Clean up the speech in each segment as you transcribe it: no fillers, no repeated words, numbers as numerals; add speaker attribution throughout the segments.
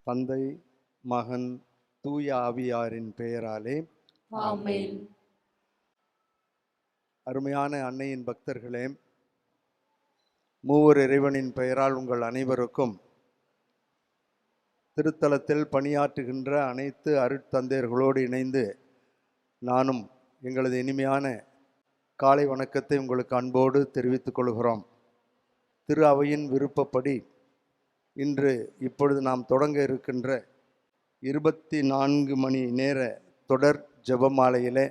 Speaker 1: தந்தை, மகன், தூய ஆவியாரின் பெயராலே
Speaker 2: ஆமென்.
Speaker 1: அருமையான அன்னையின் பக்தர்களே, மூவர் இறைவனின் பெயரால் உங்கள் அனைவருக்கும் திருத்தலத்தில் பணியாற்றுகின்ற அனைத்து அருட்தந்தையர்களோடு இணைந்து நானும் எங்களது இனிமையான காலை வணக்கத்தை உங்களுக்கு அன்போடு தெரிவித்துக் கொள்கிறோம். திரு அவையின் விருப்பப்படி இன்று இப்பொழுது நாம் தொடங்க இருக்கின்ற 24 மணி நேர தொடர் ஜெபமாலையிலே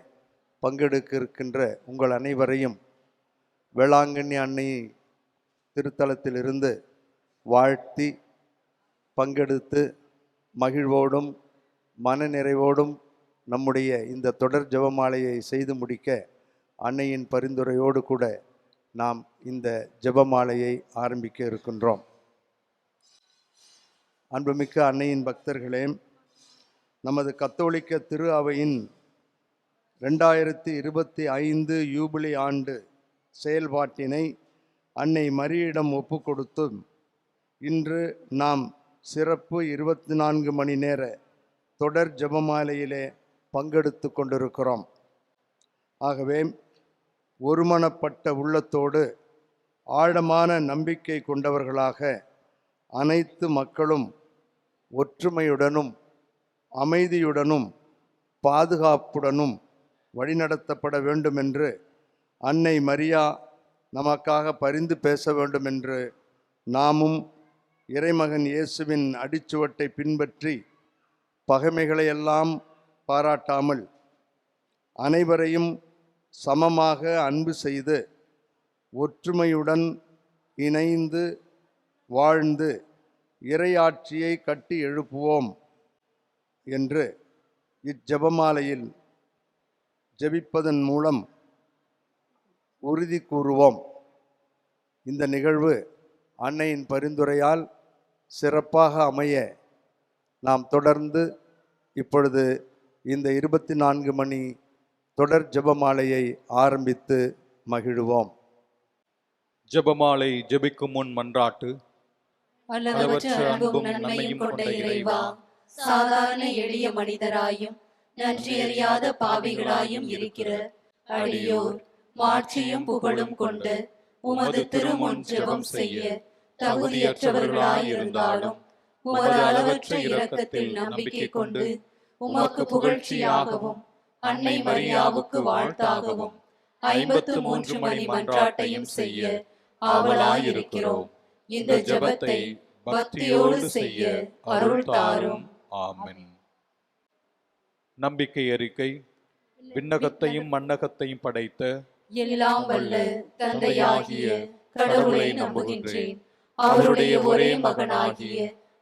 Speaker 1: பங்கெடுக்க இருக்கின்ற உங்கள் அனைவரையும் வேளாங்கண்ணி அன்னை திருத்தலத்திலிருந்து வாழ்த்தி பங்கெடுத்து மகிழ்வோடும் மனநிறைவோடும் நம்முடைய இந்த தொடர் ஜெபமாலையை செய்து முடிக்க அன்னையின் பரிந்துரையோடு கூட நாம் இந்த ஜெபமாலையை ஆரம்பிக்க இருக்கின்றோம். அன்புமிக்க அன்னையின் பக்தர்களே, நமது கத்தோலிக்க திரு அவையின் 2025 யூபிலி ஆண்டு செயல்பாட்டினை அன்னை மரியிடம் ஒப்பு கொடுத்து இன்று நாம் சிறப்பு 24 மணி நேர தொடர் ஜெபமாலையிலே பங்கெடுத்து கொண்டிருக்கிறோம். ஆகவே ஒருமனப்பட்ட உள்ளத்தோடு ஆழமான நம்பிக்கை கொண்டவர்களாக அனைத்து மக்களும் ஒற்றுமையுடனும் அமைதியுடனும் பாதுகாப்புடனும் வழிநடத்தப்பட வேண்டுமென்று அன்னை மரியா நமக்காக பரிந்து பேச வேண்டுமென்று நாமும் இறைமகன் இயேசுவின் அடிச்சுவட்டை பின்பற்றி பகைமைகளையெல்லாம் பாராட்டாமல் அனைவரையும் சமமாக அன்பு செய்து ஒற்றுமையுடன் இணைந்து வாழ்ந்து இறையாட்சியை கட்டி எழுப்புவோம் என்று இஜெபமாலையில் ஜெபிப்பதன் மூலம் உறுதி கூறுவோம். இந்த நிகழ்வு அன்னையின் பரிந்துரையால் சிறப்பாக அமைய நாம் தொடர்ந்து இப்பொழுது இந்த 24 மணி தொடர் ஜெபமாலையை ஆரம்பித்து மகிழ்வோம்.
Speaker 3: ஜெபமாலை ஜெபிக்கும் முன் மன்றாட்டு.
Speaker 2: அளவற்ற அன்பும் நன்மையும் கொண்ட இறைவா, சாதாரண எளிய மனிதராயும் நன்றியறியாத பாவிகளாயும் இருக்கிற அடியோர் மாட்சியும் புகழும் கொண்டு உமது திருமுன் ஜெபம் செய்ய தகுதியற்றவர்களாயிருந்தாலும் உமது அளவற்ற இரக்கத்தில் நம்பிக்கை கொண்டு உமக்கு புகழ்ச்சியாகவும் அன்னை மரியாவுக்கு வாழ்த்தாகவும் 53 மணி மன்றாட்டையும் செய்ய ஆவலாயிருக்கிறோம். இந்த ஜெபத்தை பக்தியோடு செய்ய அருள் தாரும்.
Speaker 3: ஆமென். நம்பிக்கை அறிக்கை. விண்ணகத்தையும் மண்ணகத்தையும் படைத்த
Speaker 2: எல்லாம் வல்ல தந்தையாகிய கடவுளை நம்புகின்றேன். அவருடைய ஒரே மகனாகிய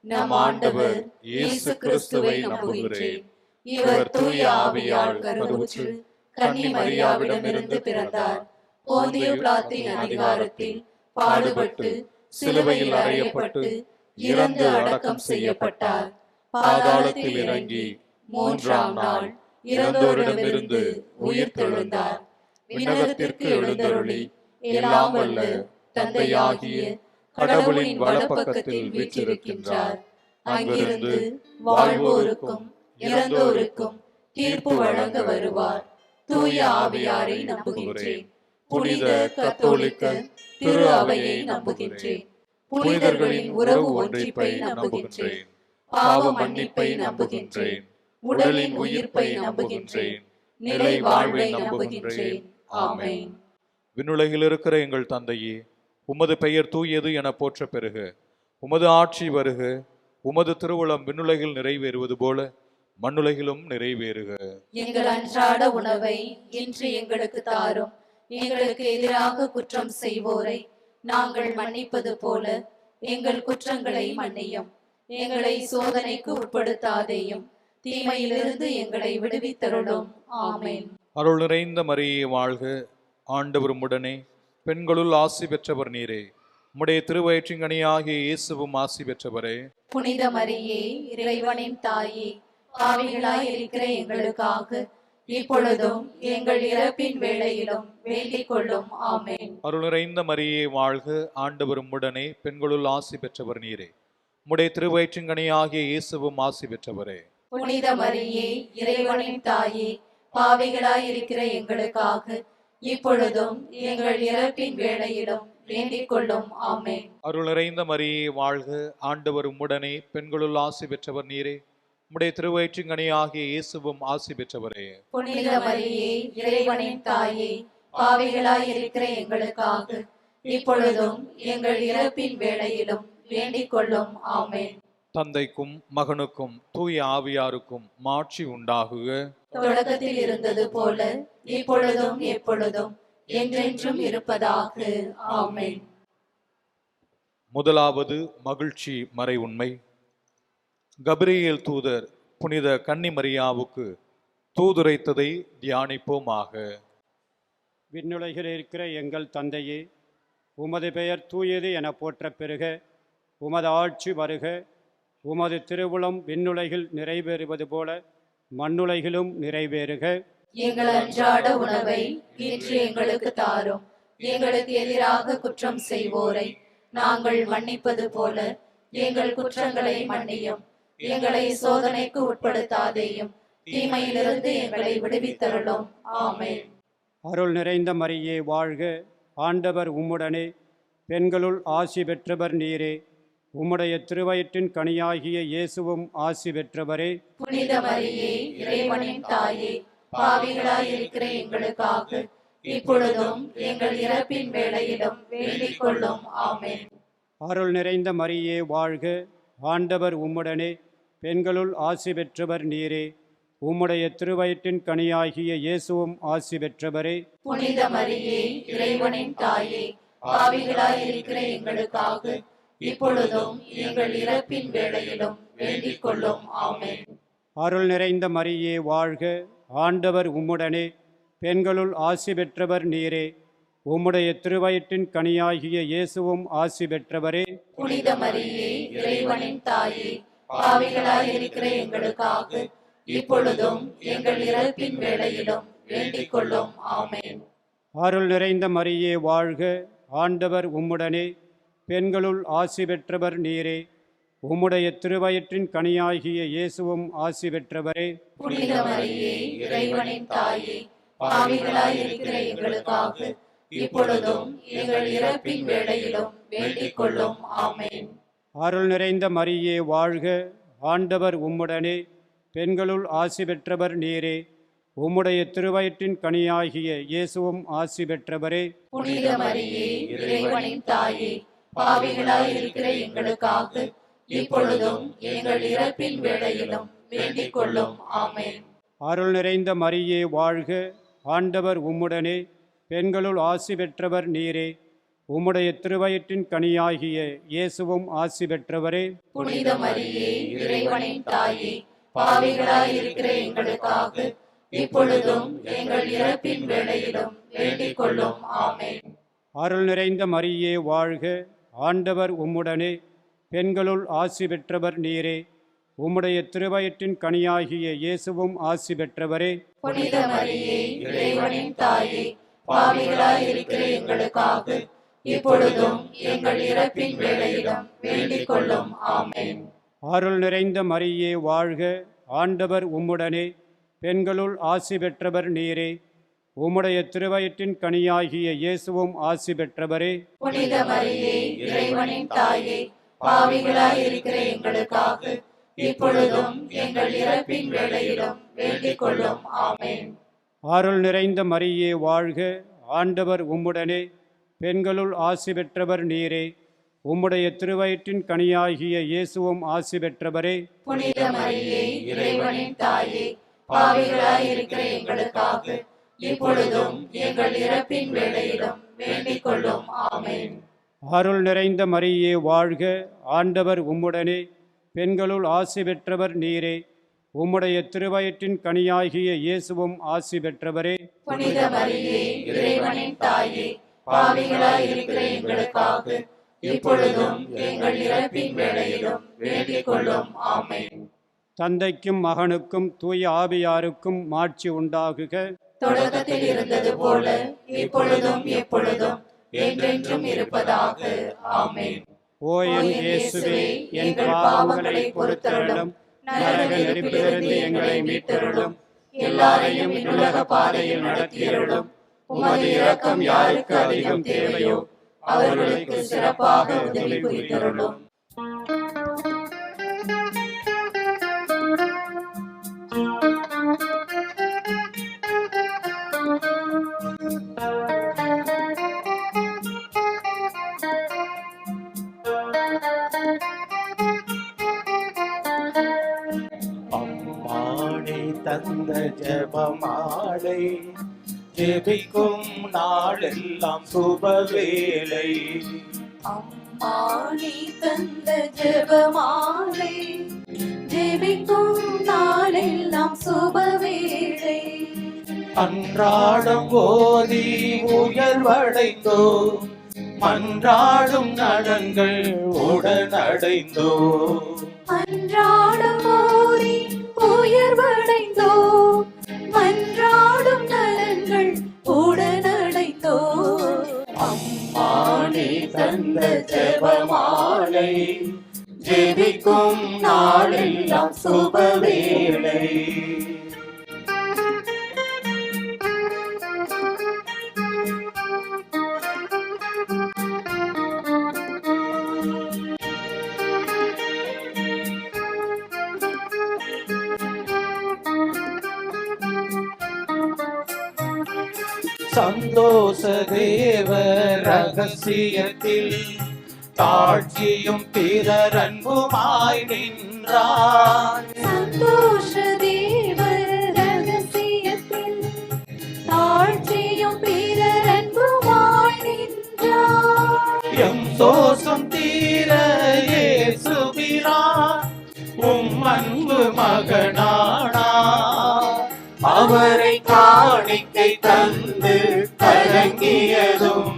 Speaker 2: நம் ஆண்டவர் இயேசு கிறிஸ்துவை நம்புகின்றேன். இவர் தூய ஆவியால் கருவுற்று கன்னி மரியாவிடமிருந்து பிறந்தார். போந்தியு பிலாத்தின் அதிகாரத்தில் பாடுபட்டு சிலுவையில் அறையப்பட்டு இறந்து அடக்கம் செய்யப்பட்டார். பாதாளத்தில் இறங்கி 3ஆம் நாள் இறந்தோரிடமிருந்து உயிர் தெழுந்தார். விண்ணகத்திற்கு எழுந்தருளி எல்லாம் வல்ல தந்தையாகிய கடவுளின் வலப்பக்கத்தில் வீற்றிருக்கின்றார். அங்கிருந்து வாழ்வோருக்கும் இறந்தோருக்கும் தீர்ப்பு வழங்க வருவார். தூய ஆவியாரை நம்புகின்றேன். புனித கத்தோலிக்க திரு அவையை நம்புகின்றேன். புனிதர்களின் உறவு ஒன்றிப்பை நம்புகின்றேன். பாவ மன்னிப்பை நம்புகின்றேன். உடலின் உயிர்ப்பை நம்புகின்றேன். நிலை வாழ்வை நம்புகின்றேன். ஆமென்.
Speaker 3: விண்ணுலகில் இருக்கிற எங்கள் தந்தையே, உமது பெயர் தூயது என போற்ற பெறுக. உமது ஆட்சி வருக. உமது திருவுளம் விண்ணுலகில் நிறைவேறுவது போல மண்ணுலகிலும் நிறைவேறுக.
Speaker 2: எங்கள் அன்றாட உணவை இன்று எங்களுக்கு தாரும். எங்களுக்கு எதிராக குற்றம் செய்வோரை நாங்கள் மன்னிப்பது போல எங்கள் குற்றங்களை மன்னியும். எங்களை சோதனைக்கு உட்படுத்தாதேயும், தீமையிலிருந்து எங்களை விடுவித்தருளும். ஆமென்.
Speaker 3: அருள் நிறைந்த மரியே வாழ்க. ஆண்டவர் உம்முடனே, பெண்களுள் ஆசி பெற்றவர் நீரே. உம்முடைய திருவயிற்றின்கனியாகிய இயேசுவும் ஆசி பெற்றவரே.
Speaker 2: புனித மரியே, இறைவனின் தாயே, பாவிகளாய் இருக்கிற எங்களுக்காக இப்பொழுதும் எங்கள் இறப்பின் வேளையிலும் வேண்டிக் கொள்ளும். ஆமென்.
Speaker 3: அருள் நிறைந்த மரியே வாழ்க. ஆண்டவர் உம்முடனே, பெண்களுள் ஆசி பெற்றவர் நீரே. உம்முடைய திருவயிற்றின்கனியாகிய இயேசுவும் ஆசி பெற்றவரே.
Speaker 2: புனித மரியே, இறைவனின் தாயே, பாவிகளாய் இருக்கிற எங்களுக்காக இப்பொழுதும் எங்கள் இறப்பின் வேளையிலும் வேண்டிக் கொள்ளும். ஆமென்.
Speaker 3: அருள் நிறைந்த மரியே வாழ்க, ஆண்டவர் உம்முடனே, பெண்களுள் ஆசி பெற்றவர் நீரே. உம்முடைய திருவயிற்றின்கனியாகிய இயேசுவும் ஆசி பெற்றவரே.
Speaker 2: புனித மரியே, இறைவனின் தாயே, பாவிகளாய் இருக்கிற எங்களுக்காக இப்பொழுதும் எங்கள் இறப்பின் வேளையிலும் வேண்டிக் கொள்ளும். ஆமென்.
Speaker 3: தந்தைக்கும் மகனுக்கும் தூய ஆவியாருக்கும் மாட்சி உண்டாகுக.
Speaker 2: தொடக்கத்தில் இருந்தது போல இப்பொழுதும் எப்பொழுதும் என்றென்றும் இருப்பதாக. ஆமென்.
Speaker 3: முதலாவது மகிழ்ச்சி மறை உண்மை. கபிரியேல் தூதர் புனித கன்னி மரியாவுக்கு தூதுரைத்ததை தியானிப்போமாக.
Speaker 4: விண்ணுலகில் இருக்கிற எங்கள் தந்தையே, உமது பெயர் தூயது என போற்ற பெறுக. உமது ஆட்சி வருக. உமது திருவுளம் விண்ணுலகில் நிறைவேறுவது போல மண்ணுலகிலும் நிறைவேறுக.
Speaker 2: எங்கள் அன்றாட உணவை இன்று எங்களுக்கு தாரும். எங்களுக்கு எதிராக குற்றம் செய்வோரை நாங்கள் மன்னிப்பது போல எங்கள் குற்றங்களை மன்னியும். எங்களை சோதனைக்கு உட்படுத்தாதேயும், தீமையிலிருந்து எங்களை விடுவித்தருளும். ஆமென்.
Speaker 4: அருள் நிறைந்த மரியே வாழ்க, ஆண்டவர் உம்முடனே, பெண்களுள் ஆசி பெற்றவர் நீரே. உம்முடைய திருவயிற்றின் கனியாகிய இயேசுவும் ஆசி பெற்றவரே.
Speaker 2: புனித மரியே, இறைவனின் தாயே, பாவிகளாய் இருக்கிற எங்களுக்காக இப்பொழுதும் எங்கள் இறப்பின் வேளையிலும் வேண்டிக் கொள்ளும். ஆமென்.
Speaker 4: அருள் நிறைந்த மரியே வாழ்க, ஆண்டவர் உம்முடனே, பெண்களுள் ஆசி பெற்றவர் நீரே. உம்முடைய திருவயிற்றின் கனியாகிய இயேசுவும் ஆசி பெற்றவரே.
Speaker 2: புனித மரியே, இறைவனின் தாயே, பாவிகளாய் இருக்கிற எங்களுக்காக இப்பொழுதும் எங்கள் இறப்பின் வேளையிலும் வேண்டிக் கொள்ளும். ஆமென்.
Speaker 4: அருள் நிறைந்த மரியே வாழ்க, ஆண்டவர் உம்முடனே, பெண்களுள் ஆசி பெற்றவர் நீரே. உம்முடைய திருவயிற்றின் கனியாகிய இயேசுவும் ஆசி பெற்றவரே.
Speaker 2: புனித மரியே, இறைவனின் தாயே, பாவிகளாய் இருக்கிற எங்களுக்காக இப்பொழுதும் எங்கள் இறப்பின் வேளையிலும் வேண்டிக் கொள்ளும். ஆமென்.
Speaker 4: அருள் நிறைந்த மரியே வாழ்க, ஆண்டவர் உம்முடனே, பெண்களுள் ஆசி பெற்றவர் நீரே. உம்முடைய திருவயிற்றின் கனியாகிய இயேசுவும் ஆசி பெற்றவரே.
Speaker 2: புனித மரியே, இறைவனின் தாயே, பாவிகளாய் இருக்கிற எங்களுக்காக இப்பொழுதும் எங்கள் இறப்பின் வேளையிலும் வேண்டிக் கொள்ளும். ஆமென்.
Speaker 4: அருள் நிறைந்த மரியே வாழ்க, ஆண்டவர் உம்முடனே, பெண்களுள் ஆசி பெற்றவர் நீரே. உம்முடைய திருவயிற்றின் கனியாகிய இயேசுவும் ஆசி பெற்றவரே.
Speaker 2: புனித மரியே, இறைவனின் தாயே, பாவிகளாய் இருக்கிற எங்களுக்காக இப்பொழுதும் எங்கள் இறப்பின் வேளையிலும் வேண்டிக் கொள்ளும். ஆமென்.
Speaker 4: அருள் நிறைந்த மரியே வாழ்க, ஆண்டவர் உம்முடனே, பெண்களுள் ஆசி பெற்றவர் நீரே. உம்முடைய திருவயிற்றின் கனியாகிய இயேசுவும் ஆசி பெற்றவரே.
Speaker 2: புனித மரியே, இறைவனின் தாயே, பாவிகளாய் இருக்கிற எங்களுக்காக இப்பொழுதும் எங்கள் இறப்பின் வேளையிலும் வேண்டிக் கொள்ளும். ஆமென்.
Speaker 4: அருள் நிறைந்த மரியே வாழ்க, ஆண்டவர் உம்முடனே, பெண்களுள் ஆசி பெற்றவர் நீரே. உம்முடைய திருவயிற்றின் கனியாகிய இயேசுவும் ஆசி பெற்றவரே.
Speaker 2: புனித மரியே, இறைவனின் தாயே, பாவிகளாய் இருக்கிற எங்களுக்காக இப்பொழுதும் எங்கள் இறப்பின் வேளையிலும் வேண்டிக் கொள்ளும். ஆமென்.
Speaker 4: அருள் நிறைந்த மரியே வாழ்க, ஆண்டவர் உம்முடனே, பெண்களுள் ஆசி பெற்றவர் நீரே. உம்முடைய திருவயிற்றின் கனியாகிய இயேசுவும் ஆசி பெற்றவரே.
Speaker 2: புனித மரியே, இறைவனின் தாயே, பாவிகளாய் இருக்கிற எங்களுக்காக இப்பொழுதும் எங்கள் இறப்பின் வேளையிலும் வேண்டிக் கொள்ளும். ஆமென்.
Speaker 4: அருள் நிறைந்த மரியே வாழ்க, ஆண்டவர் உம்முடனே, பெண்களுள் ஆசி பெற்றவர் நீரே. உம்முடைய திருவயிற்றின் கனியாகிய இயேசுவும் ஆசி பெற்றவரே.
Speaker 2: புனித மரியே, இறைவனின் தாயே, பாவிகளாய் இருக்கிற எங்களுக்காக இப்பொழுதும் எங்கள் இறப்பின் வேளையிலும் வேண்டிக் கொள்ளும். ஆமென்.
Speaker 4: அருள் நிறைந்த மரியே வாழ்க, ஆண்டவர் உம்முடனே, பெண்களுள் ஆசி பெற்றவர் நீரே. உம்முடைய திருவயிற்றின் கனியாகிய இயேசுவும் ஆசி பெற்றவரே.
Speaker 2: புனித மரியே, இறைவனின் தாயே, பாவிகளாய் இருக்கிற எங்களுக்காக இப்பொழுதும் எங்கள் இறப்பின் வேளையிலும் வேண்டிக் கொள்ளும். ஆமென்.
Speaker 4: தந்தைக்கும் மகனுக்கும் தூய ஆவியாருக்கும் மாட்சி உண்டாகுக.
Speaker 2: தொடக்கத்தில் இருந்தது போல இப்பொழுதும் எப்பொழுதும் என்றென்றும் இருப்பதாக. ஆமென்.
Speaker 4: ஓ என் இயேசுவே, என் பாவங்களை பொறுத்தருளும். நரக நெருப்பிலிருந்து எங்களை மீட்டருளும். எல்லாரையும் விண்ணுலக பாதையில் நடத்தியருளும். உமது இரக்கம் யாருக்கு அதிகம் தேவையோ அவர்களுக்கு சிறப்பாக உதவி புரிந்தருளும்.
Speaker 5: அம்மானே தந்த ஜெபமாலை, ஜெபிக்கும் நாளெல்லாம் சுபவேளை.
Speaker 2: அம்மா நீ தந்த ஜெபமாலை, ஜெபிக்கும் நாளெல்லாம் சுபவேளை.
Speaker 5: அன்றாடம் ஓதி உயர்வடைந்தோ, மன்றாடும் நலன்கள் உடனடைந்தோ.
Speaker 2: அன்றாடம் ஓதி உயர்வடைந்தோ, மன்றாடும் நலன்கள் உடனடைந்தோ.
Speaker 5: அம்மா நீ தந்த ஜெபமாலை, ஜெபிக்கும் நாளெல்லாம் சுபவேளை. சந்தோஷ தேவ ரகசியத்தில் தாழ்ச்சியும் பிறர் அன்புமாய் நின்றார்.
Speaker 2: சந்தோஷ தேவ ரகசியத்தில் தாழ்ச்சியும் பிறர் அன்புமாய் நின்றார்.
Speaker 5: எம் தோஷம் தீர இயேசுபிரான் உம் அன்பு மகனானார். அவரை காணிக்கை தந்து கலங்கியதும்,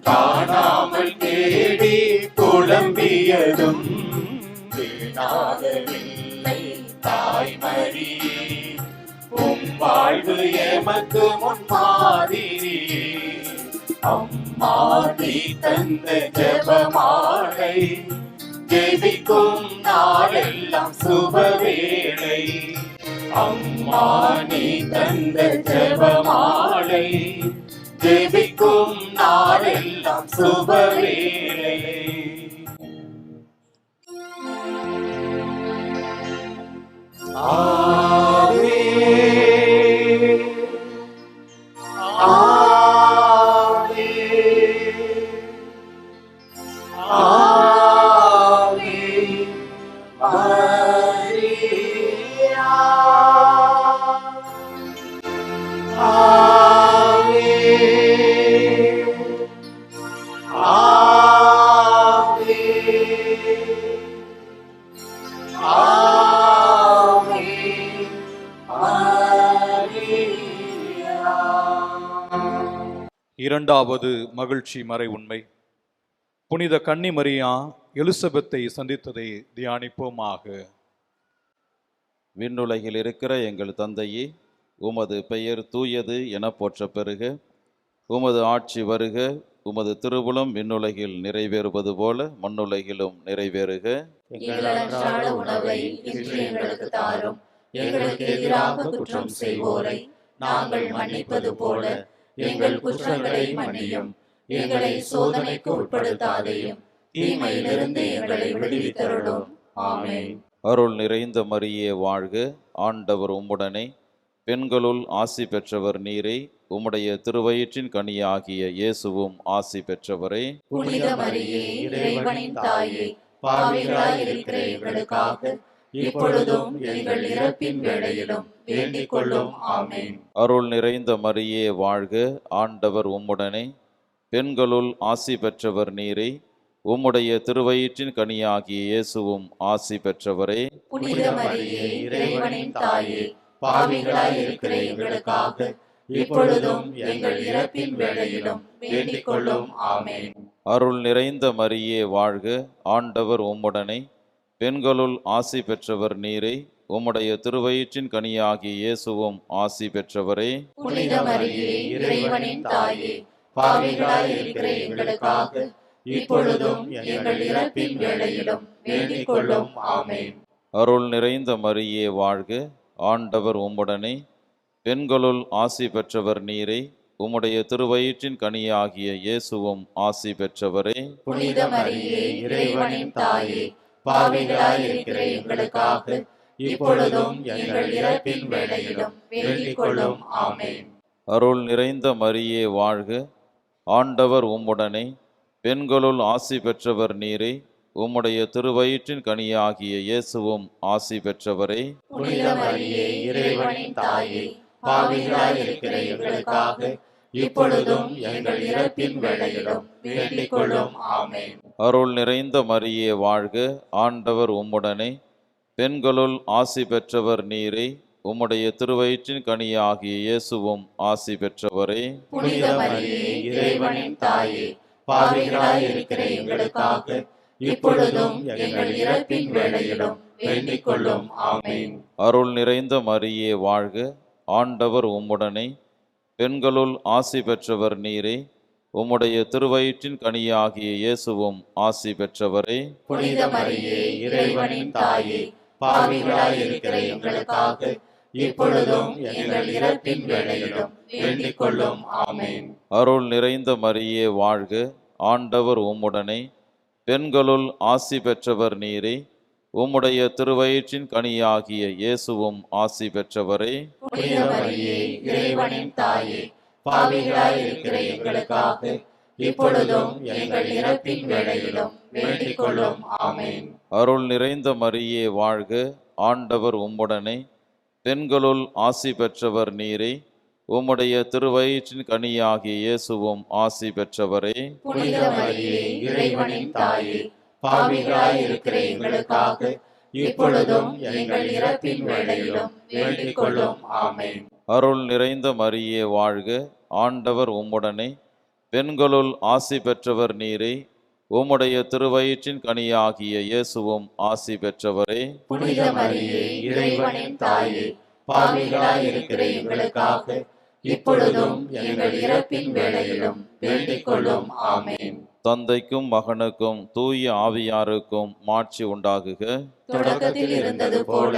Speaker 5: காணாமல் தேடி புலம்பியதும், வீணாகவில்லை தாய்மரியே, உம் வாழ்வு எமக்கு முன்மாதிரியே. அம்மா நீ தந்த ஜெபமாலை, ஜெபிக்கும் நாளெல்லாம் சுபவேளை. அம்மா நீ தந்த ஜெபமாலை, ஜெபிக்கும் நாளெல்லாம் சுபவேளை. ஆவே ஆவே ஆவே மரியா. ஆவே ஆவே ஆவே மரியா.
Speaker 3: இரண்டாவது மகிழ்ச்சி மறை உண்மை. புனித கன்னி மரியா எலிசபெத்தை சந்தித்ததை தியானிப்போமாக.
Speaker 6: விண்ணுலகில் இருக்கிற எங்கள் தந்தையே, உமது பெயர் தூயது என போற்ற பெறுக. உமது ஆட்சி வருக. உமது திருவுளம் விண்ணுலகில் நிறைவேறுவது போல மண்ணுலகிலும் நிறைவேறுக.
Speaker 2: எங்கள் அன்றாட உணவை இன்று எங்களுக்கு தாரும். எங்களுக்கு எதிராக குற்றம் செய்வோரை நாங்கள் மன்னிப்பது போல எங்கள் குற்றங்களை மன்னியும். எங்களை சோதனைக்கு உட்படுத்தாதையும், தீமையிலிருந்து எங்களை விடுவித்தருளும். ஆமென்.
Speaker 6: அருள் நிறைந்த மரியே வாழ்க. ஆண்டவர் உம்முடனே, பெண்களுள் ஆசி பெற்றவர் நீரே. உம்முடைய திருவயிற்றின் கனியாகிய இயேசுவும் ஆசி பெற்றவரே.
Speaker 2: புனித மரியே, இறைவனின் தாயே, பாவிகளாய் இருக்கிற எங்களுக்காக இப்பொழுதும் எங்கள் இறப்பின் வேளையிலும் வேண்டிக் கொள்ளும். ஆமென்.
Speaker 6: அருள் நிறைந்த மரியே வாழ்க. ஆண்டவர் உம்முடனே, பெண்களுள் ஆசி பெற்றவர் நீரே. உம்முடைய திருவயிற்றின் கனியாகிய இயேசுவும் ஆசி பெற்றவரே.
Speaker 2: புனித மரியே, இறைவனின் தாயே, பாவிகளாய் இருக்கிற எங்களுக்காக இப்பொழுதும் எங்கள் இறப்பின் வேளையிலும் வேண்டிக் கொள்ளும். ஆமென்.
Speaker 6: அருள் நிறைந்த மரியே வாழ்க. ஆண்டவர் உம்முடனே, பெண்களுள் ஆசி பெற்றவர் நீரே. உம்முடைய திருவயிற்றின் கனியாகிய இயேசுவும் ஆசி பெற்றவரே.
Speaker 2: புனித மரியே, இறைவனின் தாயே, பாவிகளாய் இருக்கிற எங்களுக்காக இப்பொழுதும் எங்கள் இறப்பின் வேளையிலும் வேண்டிக் கொள்ளும். ஆமென்.
Speaker 6: அருள் நிறைந்த மரியே வாழ்க, ஆண்டவர் உம்முடனே, பெண்களுள் ஆசி பெற்றவர் நீரே, உம்முடைய திருவயிற்றின் கனியாகிய இயேசுவும் ஆசி பெற்றவரே.
Speaker 2: புனித மரியே, இறைவனின் தாயே, பாவிகளாய் இருக்கிற எங்களுக்காக இப்பொழுதும் எங்கள் இறப்பின் வேளையிலும் வேண்டிக் கொள்ளும். ஆமென்.
Speaker 6: அருள் நிறைந்த மரியே வாழ்க, ஆண்டவர் உம்முடனே, பெண்களுள் ஆசி பெற்றவர் நீரே, உம்முடைய திருவயிற்றின் கனியாகிய இயேசுவும் ஆசி பெற்றவரே.
Speaker 2: புனித மரியே, இறைவனின் தாயே, பாவிகளாய் இருக்கிற எங்களுக்காக இப்பொழுதும் எங்கள் இறப்பின் வேளையிலும் வேண்டிக் கொள்ளும். ஆமென்.
Speaker 6: அருள் நிறைந்த மரியே வாழ்க, ஆண்டவர் உம்முடனே, பெண்களுள் ஆசி பெற்றவர் நீரே, உம்முடைய திருவயிற்றின் கனியாகிய இயேசுவும் ஆசி பெற்றவரே.
Speaker 2: புனித மரியே, இறைவனின் தாயே, பாவிகளாய் இருக்கிற எங்களுக்காக இப்பொழுதும் எங்கள் இறப்பின் வேளையிலும் வேண்டிக் கொள்ளும். ஆமென்.
Speaker 6: அருள் நிறைந்த மரியே வாழ்க, ஆண்டவர் உம்முடனே, பெண்களுள் ஆசி பெற்றவர் நீரே, உம்முடைய திருவயிற்றின் கனியாகிய இயேசுவும் ஆசி பெற்றவரே.
Speaker 2: புனித மரியே, இறைவனின் தாயே, பாவிகளாய் இருக்கிற எங்களுக்காக இப்பொழுதும் எங்கள் இறப்பின் வேளையிலும் வேண்டிக் கொள்ளும். ஆமென்.
Speaker 6: அருள் நிறைந்த மரியே வாழ்க, ஆண்டவர் உம்முடனே, பெண்களுள் ஆசி பெற்றவர் நீரே, உம்முடைய திருவயிற்றின் கனியாகிய இயேசுவும் ஆசி பெற்றவரே.
Speaker 2: புனித மரியே, இறைவனின் தாயே, பாவிகளாய் இருக்கிற எங்களுக்காக இப்பொழுதும் எங்கள் இறப்பின் வேளையிலும் வேண்டிக் கொள்ளும். ஆமென்.
Speaker 6: அருள் நிறைந்த மரியே வாழ்க, ஆண்டவர் உம்முடனே, பெண்களுள் ஆசி பெற்றவர் நீரே, உம்முடைய திருவயிற்றின் கனியாகிய இயேசுவும் ஆசி பெற்றவரே.
Speaker 2: புனித மரியே, இறைவனின் தாயே, பாவிகளாய் இருக்கிற எங்களுக்காக இப்பொழுதும் எங்கள் இறப்பின் வேளையிலும் வேண்டிக் கொள்ளும். ஆமென்.
Speaker 6: அருள் நிறைந்த மரியே வாழ்க, ஆண்டவர் உம்முடனே, பெண்களுள் ஆசி பெற்றவர் நீரே, உம்முடைய திருவயிற்றின் கனியாகிய இயேசுவும் ஆசி பெற்றவரே.
Speaker 2: புனித மரியே, இறைவனின் தாயே, பாவிகளாய் இருக்கிற எங்களுக்காக இப்பொழுதும் எங்கள் இறப்பின் வேளையிலும் வேண்டிக் கொள்ளும். ஆமென்.
Speaker 6: தந்தைக்கும் மகனுக்கும் தூய ஆவியாருக்கும் மாட்சி உண்டாகுக.
Speaker 2: தொடக்கத்தில் இருந்தது போல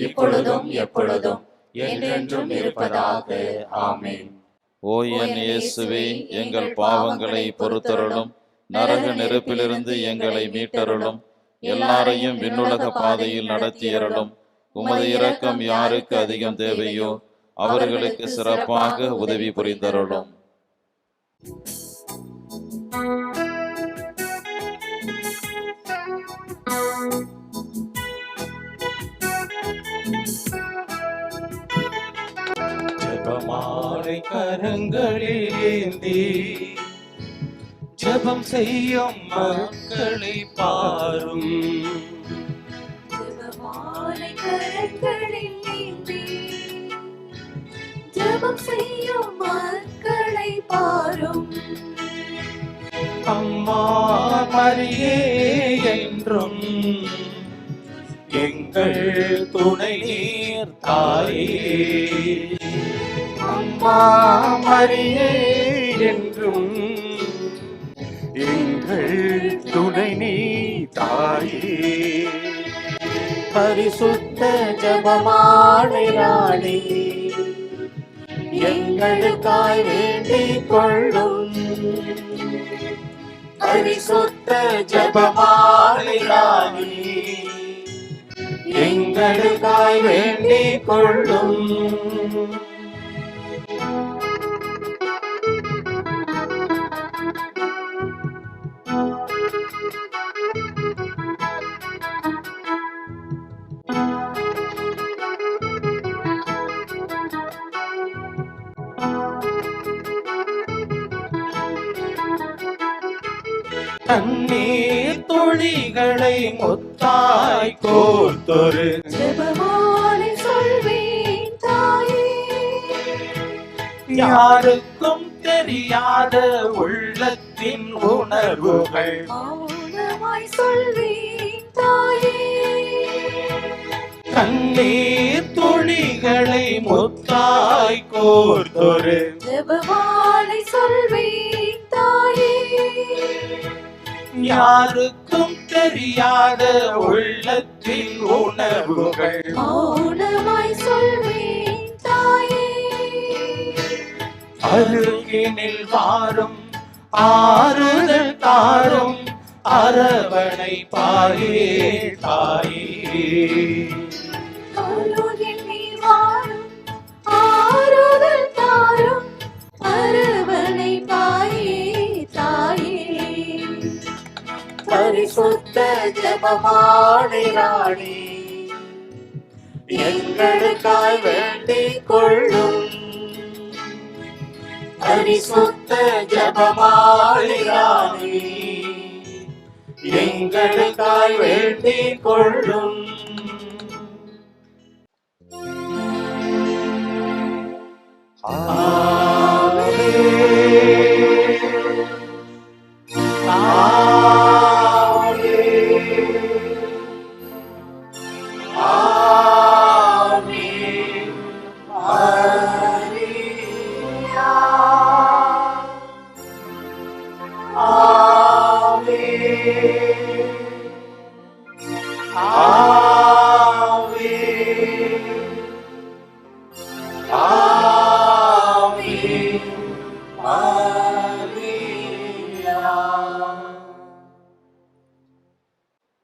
Speaker 2: இப்பொழுதும் எப்பொழுதும் என்றென்றும் இருப்பதாக. ஆமென்.
Speaker 6: ஓ என் இயேசுவே, எங்கள் பாவங்களை பொறுத்தருளும், நரக நெருப்பிலிருந்து எங்களை மீட்டருளும், எல்லாரையும் விண்ணுலக பாதையில் நடத்தியருளும். உமது இரக்கம் யாருக்கு அதிகம் தேவையோ அவர்களுக்கு சிறப்பாக உதவி புரிந்தருளும்.
Speaker 5: ஜெபமாலை கரங்களில் ஏந்தி ஜெபம் செய்யும் மக்களை பாரும்.
Speaker 7: ஜெபமாலை கரங்களில் ஏந்தி ஜெபம் செய்யும் மக்களை பாரும்.
Speaker 5: அம்மா மரியே என்றும் எங்கள் துணை நீர் தாயே. அம்மா மரியே என்றும் எங்கள் துணை நீர் தாயே. பரிசுத்த ஜெபமாலை ராணி எங்களுக்காய் வேண்டிக் கொள்ளும். பரிசுத்த ஜெபமாலை ராணி எங்களுக்காய் வேண்டிக் கொள்ளும். தண்ணீர் துளிகளை முத்தாய் கோர்த்தொரு
Speaker 7: ஜெபமாலை சொல்வேன் தாயே.
Speaker 5: யாருக்கும் தெரியாத உள்ளத்தின் உணர்வுகள்
Speaker 7: மௌனமாய் சொல்வேன் தாயே.
Speaker 5: தண்ணீர் துளிகளை முத்தாய் கோர்த்தொரு
Speaker 7: ஜெபமாலை சொல்வேன் தாயே.
Speaker 5: யாருக்கும் தெரியாத உள்ளத்தின் உணர்வுகள்
Speaker 7: மௌனமாய் சொல்வேன் தாயே.
Speaker 5: அருகினில் வாரும் ஆறுதல் தாரும் அரவணை பாயே தாயே.
Speaker 7: அருகில் நீ வாரும் ஆறுதல் தாரும் அரவணை பாயே தாயே. பரிசுத்த ஜெபமாலை ராணி எங்களுக்காய் வேண்டிக் கொள்ளும். பரிசுத்த ஜெபமாலை ராணி எங்களுக்காய் வேண்டிக் கொள்ளும்.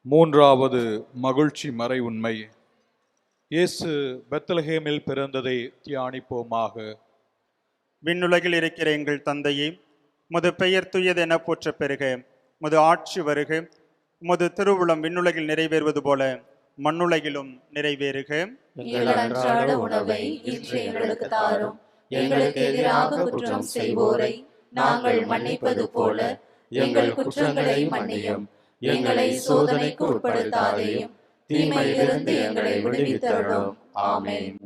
Speaker 3: மூன்றாவது மகிழ்ச்சி மறை உண்மை. இயேசு பெத்லஹேமில் பிறந்ததை தியானிப்போமாக.
Speaker 8: விண்ணுலகில் இருக்கிற எங்கள் தந்தையே, உமது பெயர் தூயது என போற்ற பெறுக. உமது ஆட்சி வருக. உமது திருவுளம் விண்ணுலகில் நிறைவேறுவது போல மண்ணுலகிலும் நிறைவேறுக.
Speaker 2: எங்கள் அன்றாட உணவை இன்று எங்களுக்கு தாரும். எங்களுக்கு எதிராக குற்றம் செய்வோரை நாங்கள் மன்னிப்பது போல எங்கள் குற்றங்களை மன்னியும். எங்களை சோதனைக்கு உட்படுத்தாதேயும், தீமையிலிருந்து எங்களை விடுவித்தருளும். ஆமென்.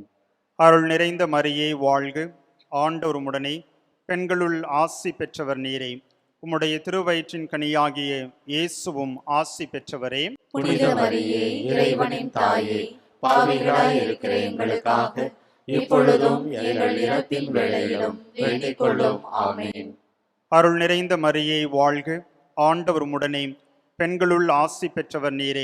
Speaker 8: அருள் நிறைந்த மரியே வாழ்க. ஆண்டவர் உம்முடனே, பெண்களுள் ஆசி பெற்றவர் நீரே. உம்முடைய திருவயிற்றின் கனியாகிய இயேசுவும் ஆசி பெற்றவரே.
Speaker 2: புனித மரியே, இறைவனின் தாயே, பாவிகளாய் இருக்கிற எங்களுக்காக இப்பொழுதும் எங்கள் இறப்பின் வேளையிலும் வேண்டிக் கொள்ளும். ஆமென்.
Speaker 8: அருள் நிறைந்த மரியே வாழ்க. ஆண்டவர் உம்முடனே, பெண்களுள் ஆசி பெற்றவர் நீரே.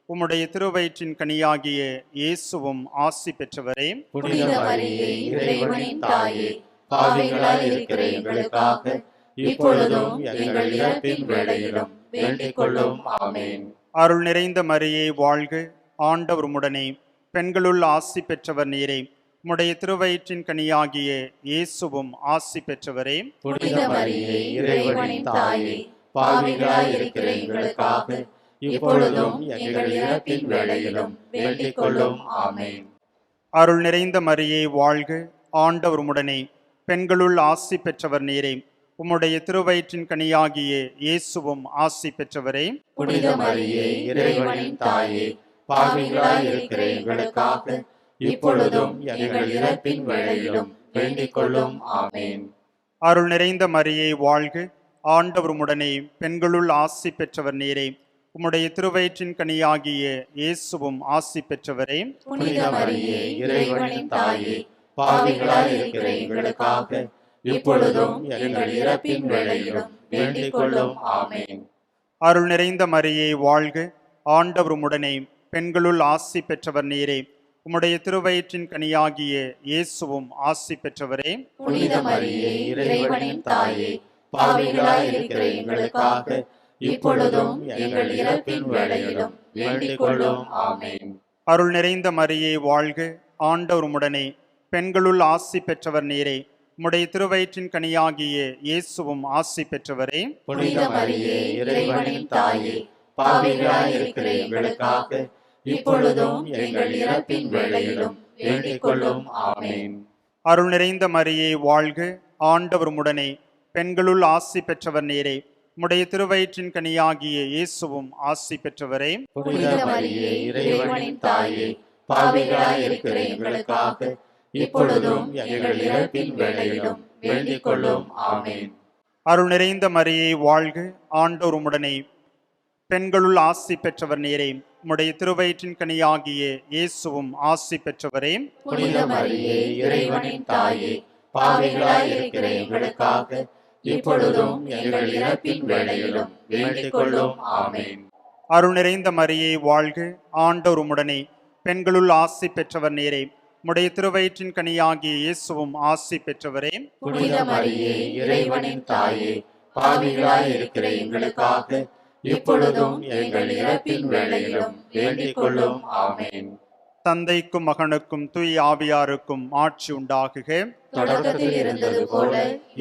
Speaker 8: உம்முடைய திருவயிற்றின் கனியாகிய இயேசுவும் ஆசி பெற்றவரே.
Speaker 2: புனித மரியே, இறைவனின் தாயே, பாவிகளாய் இருக்கிற எங்களுக்காக இப்பொழுதும் எங்கள் இறப்பின் வேளையிலும் வேண்டிக் கொள்ளும். ஆமென்.
Speaker 8: அருள் நிறைந்த மரியே வாழ்க. ஆண்டவர் உம்முடனே, பெண்களுள் ஆசி பெற்றவர் நீரே. உம்முடைய திருவயிற்றின் கனியாகிய இயேசுவும் ஆசி பெற்றவரே.
Speaker 2: புனித மரியே, இறைவனின் தாயே, பாவிகளாய் இருக்கிற எங்களுக்காக இப்பொழுதும் எங்கள் இறப்பின் வேளையிலும் வேண்டிக் கொள்ளும். ஆமென்.
Speaker 8: அருள் நிறைந்த மரியே வாழ்க. ஆண்டவர் உம்முடனே, பெண்களுள் ஆசி பெற்றவர் நீரே. உம்முடைய திருவயிற்றின் கனியாகிய இயேசுவும் ஆசி பெற்றவரே.
Speaker 2: புனித மரியே, இறைவனின் தாயே, பாவிகளாய் இருக்கிற எங்களுக்காக இப்பொழுதும் எங்கள் இறப்பின் வேளையிலும் வேண்டிக் கொள்ளும். ஆமென்.
Speaker 8: அருள் நிறைந்த மரியே வாழ்க. ஆண்டவர் உம்முடனே, பெண்களுள் ஆசி பெற்றவர் நீரே. உம்முடைய திருவயிற்றின் கனியாகிய இயேசுவும் ஆசி பெற்றவரே.
Speaker 2: புனித மரியே, இறைவனின் தாயே, பாவிகளாய் இருக்கிற எங்களுக்காக இப்பொழுதும் எங்கள் இறப்பின் வேளையிலும் வேண்டிக் கொள்ளும். ஆமென்.
Speaker 8: அருள் நிறைந்த மரியே வாழ்க. ஆண்டவர் உம்முடனே, பெண்களுள் ஆசி பெற்றவர் நீரே. உம்முடைய திருவயிற்றின் கனியாகிய இயேசுவும் ஆசி பெற்றவரே.
Speaker 2: புனித மரியே, இறைவனின் தாயே, பாவிகளாய் இருக்கிற எங்களுக்காக இப்பொழுதும் எங்கள் இறப்பின் வேளையிலும் வேண்டிக் கொள்ளும். ஆமென்.
Speaker 8: அருள் நிறைந்த மரியே வாழ்க. ஆண்டவர் உம்முடனே, பெண்களுள் ஆசி பெற்றவர் நீரே. உம்முடைய திருவயிற்றின் கனியாகிய இயேசுவும் ஆசி பெற்றவரே.
Speaker 2: புனித மரியே, இறைவனின் தாயே, பாவிகளாய் இருக்கிற எங்களுக்காக இப்பொழுதும் எங்கள் இறப்பின் வேளையிலும் வேண்டிக் கொள்ளும். ஆமென்.
Speaker 8: அருள் நிறைந்த மரியே வாழ்க. ஆண்டவர் உம்முடனே, பெண்களுள் ஆசி பெற்றவர் நீரே. உம்முடைய திருவயிற்றின் கனியாகிய இயேசுவும் ஆசி பெற்றவரே.
Speaker 2: புனித மரியே, இறைவனின் தாயே, பாவிகளாய் இருக்கிற எங்களுக்காக இப்பொழுதும் எங்கள் இறப்பின் வேளையிலும் வேண்டிக் கொள்ளும். ஆமென்.
Speaker 8: அருள் நிறைந்த மரியே வாழ்க. ஆண்டவர் உம்முடனே, பெண்களுள் ஆசி பெற்றவர் நீரே. உம்முடைய திருவயிற்றின் கனியாகிய இயேசுவும் ஆசி பெற்றவரே.
Speaker 2: புனித மரியே, இறைவனின் தாயே, பாவிகளாய் இருக்கிற எங்களுக்காக இப்பொழுதும் எங்கள் இறப்பின் வேளையிலும் வேண்டிக் கொள்ளும். ஆமென்.
Speaker 8: அருள் நிறைந்த மரியே வாழ்க, ஆண்டவர் உம்முடனே, பெண்களுள் ஆசி பெற்றவர் நீரே. உம்முடைய திருவயிற்றின் கனியாகிய இயேசுவும் ஆசி பெற்றவரே.
Speaker 2: புனித மரியே, இறைவனின் தாயே, பாவிகளாய் இருக்கிற எங்களுக்காக இப்பொழுதும் எங்கள் இறப்பின் வேளையிலும் வேண்டிக் கொள்ளும். ஆமென்.
Speaker 8: தந்தைக்கும் மகனுக்கும் தூய ஆவியாருக்கும் ஆட்சி உண்டாகுக.
Speaker 2: தொடக்கத்தில் இருந்தது போல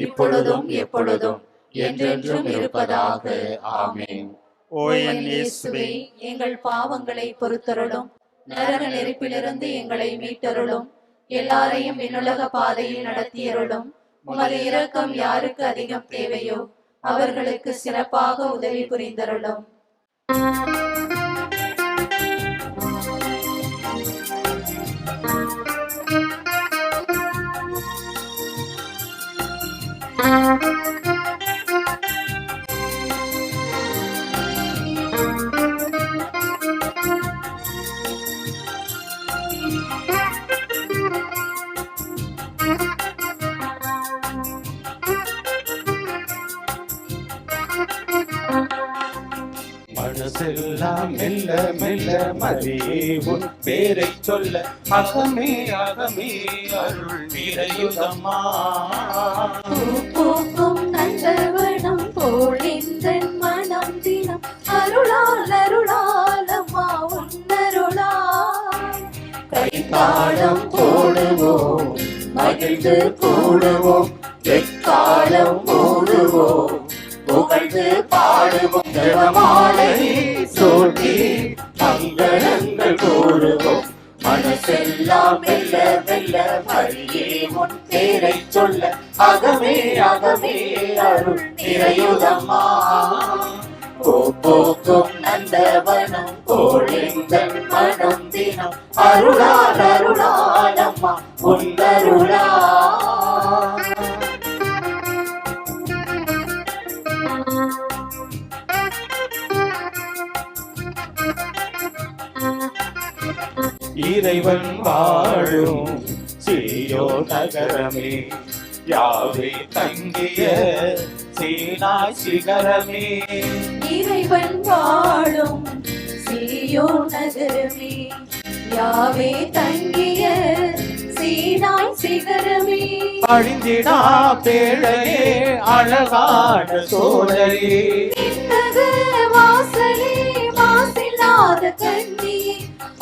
Speaker 2: இப்பொழுதும் எப்பொழுதும் என்றென்றும் இருப்பதாக. ஆமென்.
Speaker 8: ஓ என் இயேசுவே,
Speaker 2: எங்கள் பாவங்களை பொறுத்தருளும், நரக நெருப்பிலிருந்து எங்களை மீட்டருளும், எல்லாரையும் விண்ணுலக பாதையில் நடத்தியருளும். உமது இரக்கம் யாருக்கு அதிகம் தேவையோ அவர்களுக்கு சிறப்பாக உதவி புரிந்தருளும்.
Speaker 5: மனசெல்லாம் மெல்ல மெல்ல மரியே உன் பேரை சொல்ல அகமே அகமே அருள் நிறையுதம்மா.
Speaker 2: பூக்கும் நந்தவனம் போல் இந்த மனம் தினம் அருளால் அருளாலம்மா உன்னருளால். கைத்தாளம் போடுவோம், மகிழ்ந்து கூடுவோம், எக்காலம் ஓடுவோம், புகழ்ந்து பாடுவோம், ஜெபமாலை சூட்டி மங்களங்கள் கூறுவோம். மனசெல்லாம் மெல்ல மெல்ல மரியே உன் பேரை சொல்ல அகமே அகமே அருள் நிறையுதம்மா. பூக்கும் நந்தவனம் போல் எங்கள் மனம் தினம் அருளால் அருளாலம்மா உன்னருளா.
Speaker 5: இறைவன் வாழும் சீயோ நகரமே, யாவே தங்கிய சீனாய் சிகரமே.
Speaker 2: இறைவன் வாழும் சீயோ நகரமே, யாவே தங்கிய சீனாய் சிகரமே.
Speaker 5: அழிந்திடா பேழையே அழகான சோழரே,
Speaker 2: வாசலே மாசில்லாத கண்ணியே,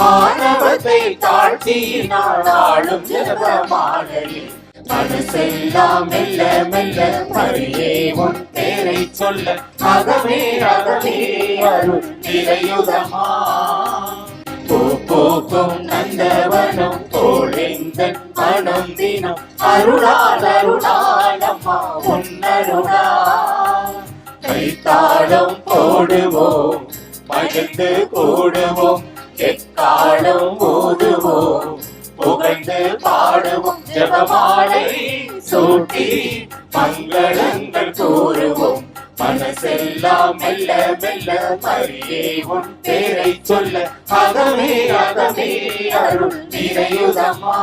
Speaker 5: ஆணவத்தை தாழ்த்தினாள் ஆளும் ஜெபமாலையே.
Speaker 2: மனசெல்லாம் மெல்ல மெல்ல மரியே உன் பேரை சொல்ல அகமே அகமே அருள் நிறையுதம்மா. பூக்கும் நந்தவனம் போல் இந்த மனம் தினம் அருளால் அருளாலம்மா உன்னருளா. கைத்தாளம் போடுவோம், மகிழ்ந்து கூடுவோம், எக்காலம் ஓதுவோம், புகழ்ந்து பாடுவோம், ஜெபமாலை சூட்டி மங்களங்கள் கூறுவோம். மனசெல்லாம் மெல்ல மெல்ல மரியே உன் பேரை சொல்ல அகமே அகமே அருள் நிறையுதம்மா.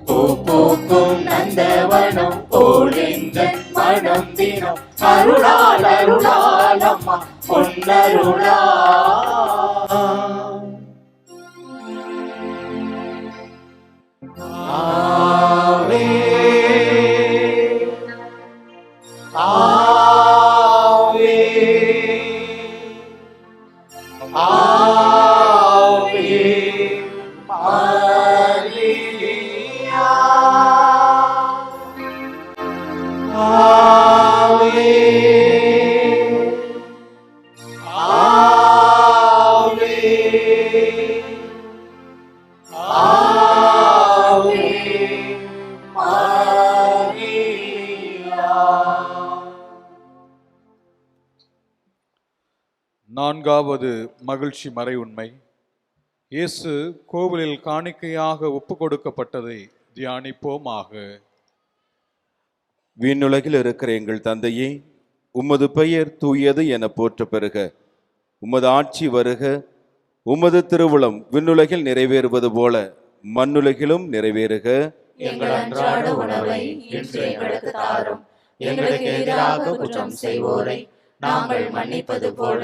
Speaker 2: பூக்கும் நந்தவனம் போல் இந்த மனம் தினம் அருளால் அருளாலம்மா பொன்னருளா.
Speaker 5: ஆவே ஆவே ஆவே மரியா. ஆவே ஆவே ஆவே மரியா.
Speaker 3: நான்காவது மகிழ்ச்சி மறை உண்மை. இயேசு கோவிலில் காணிக்கையாக ஒப்பு கொடுக்கப்பட்டதை தியானிப்போமாக.
Speaker 6: விண்ணுலகில் இருக்கிற எங்கள் தந்தையே, உமது பெயர் தூயது என போற்ற பெறுக. உமது ஆட்சி வருக. உமது திருவுளம் விண்ணுலகில் நிறைவேறுவது போல மண்ணுலகிலும் நிறைவேறுக.
Speaker 2: எங்கள் அன்றாட உணவை இன்று எங்களுக்கு தாரும். எங்களுக்கு எதிராக குற்றம் செய்வோரை நாங்கள் மன்னிப்பது போல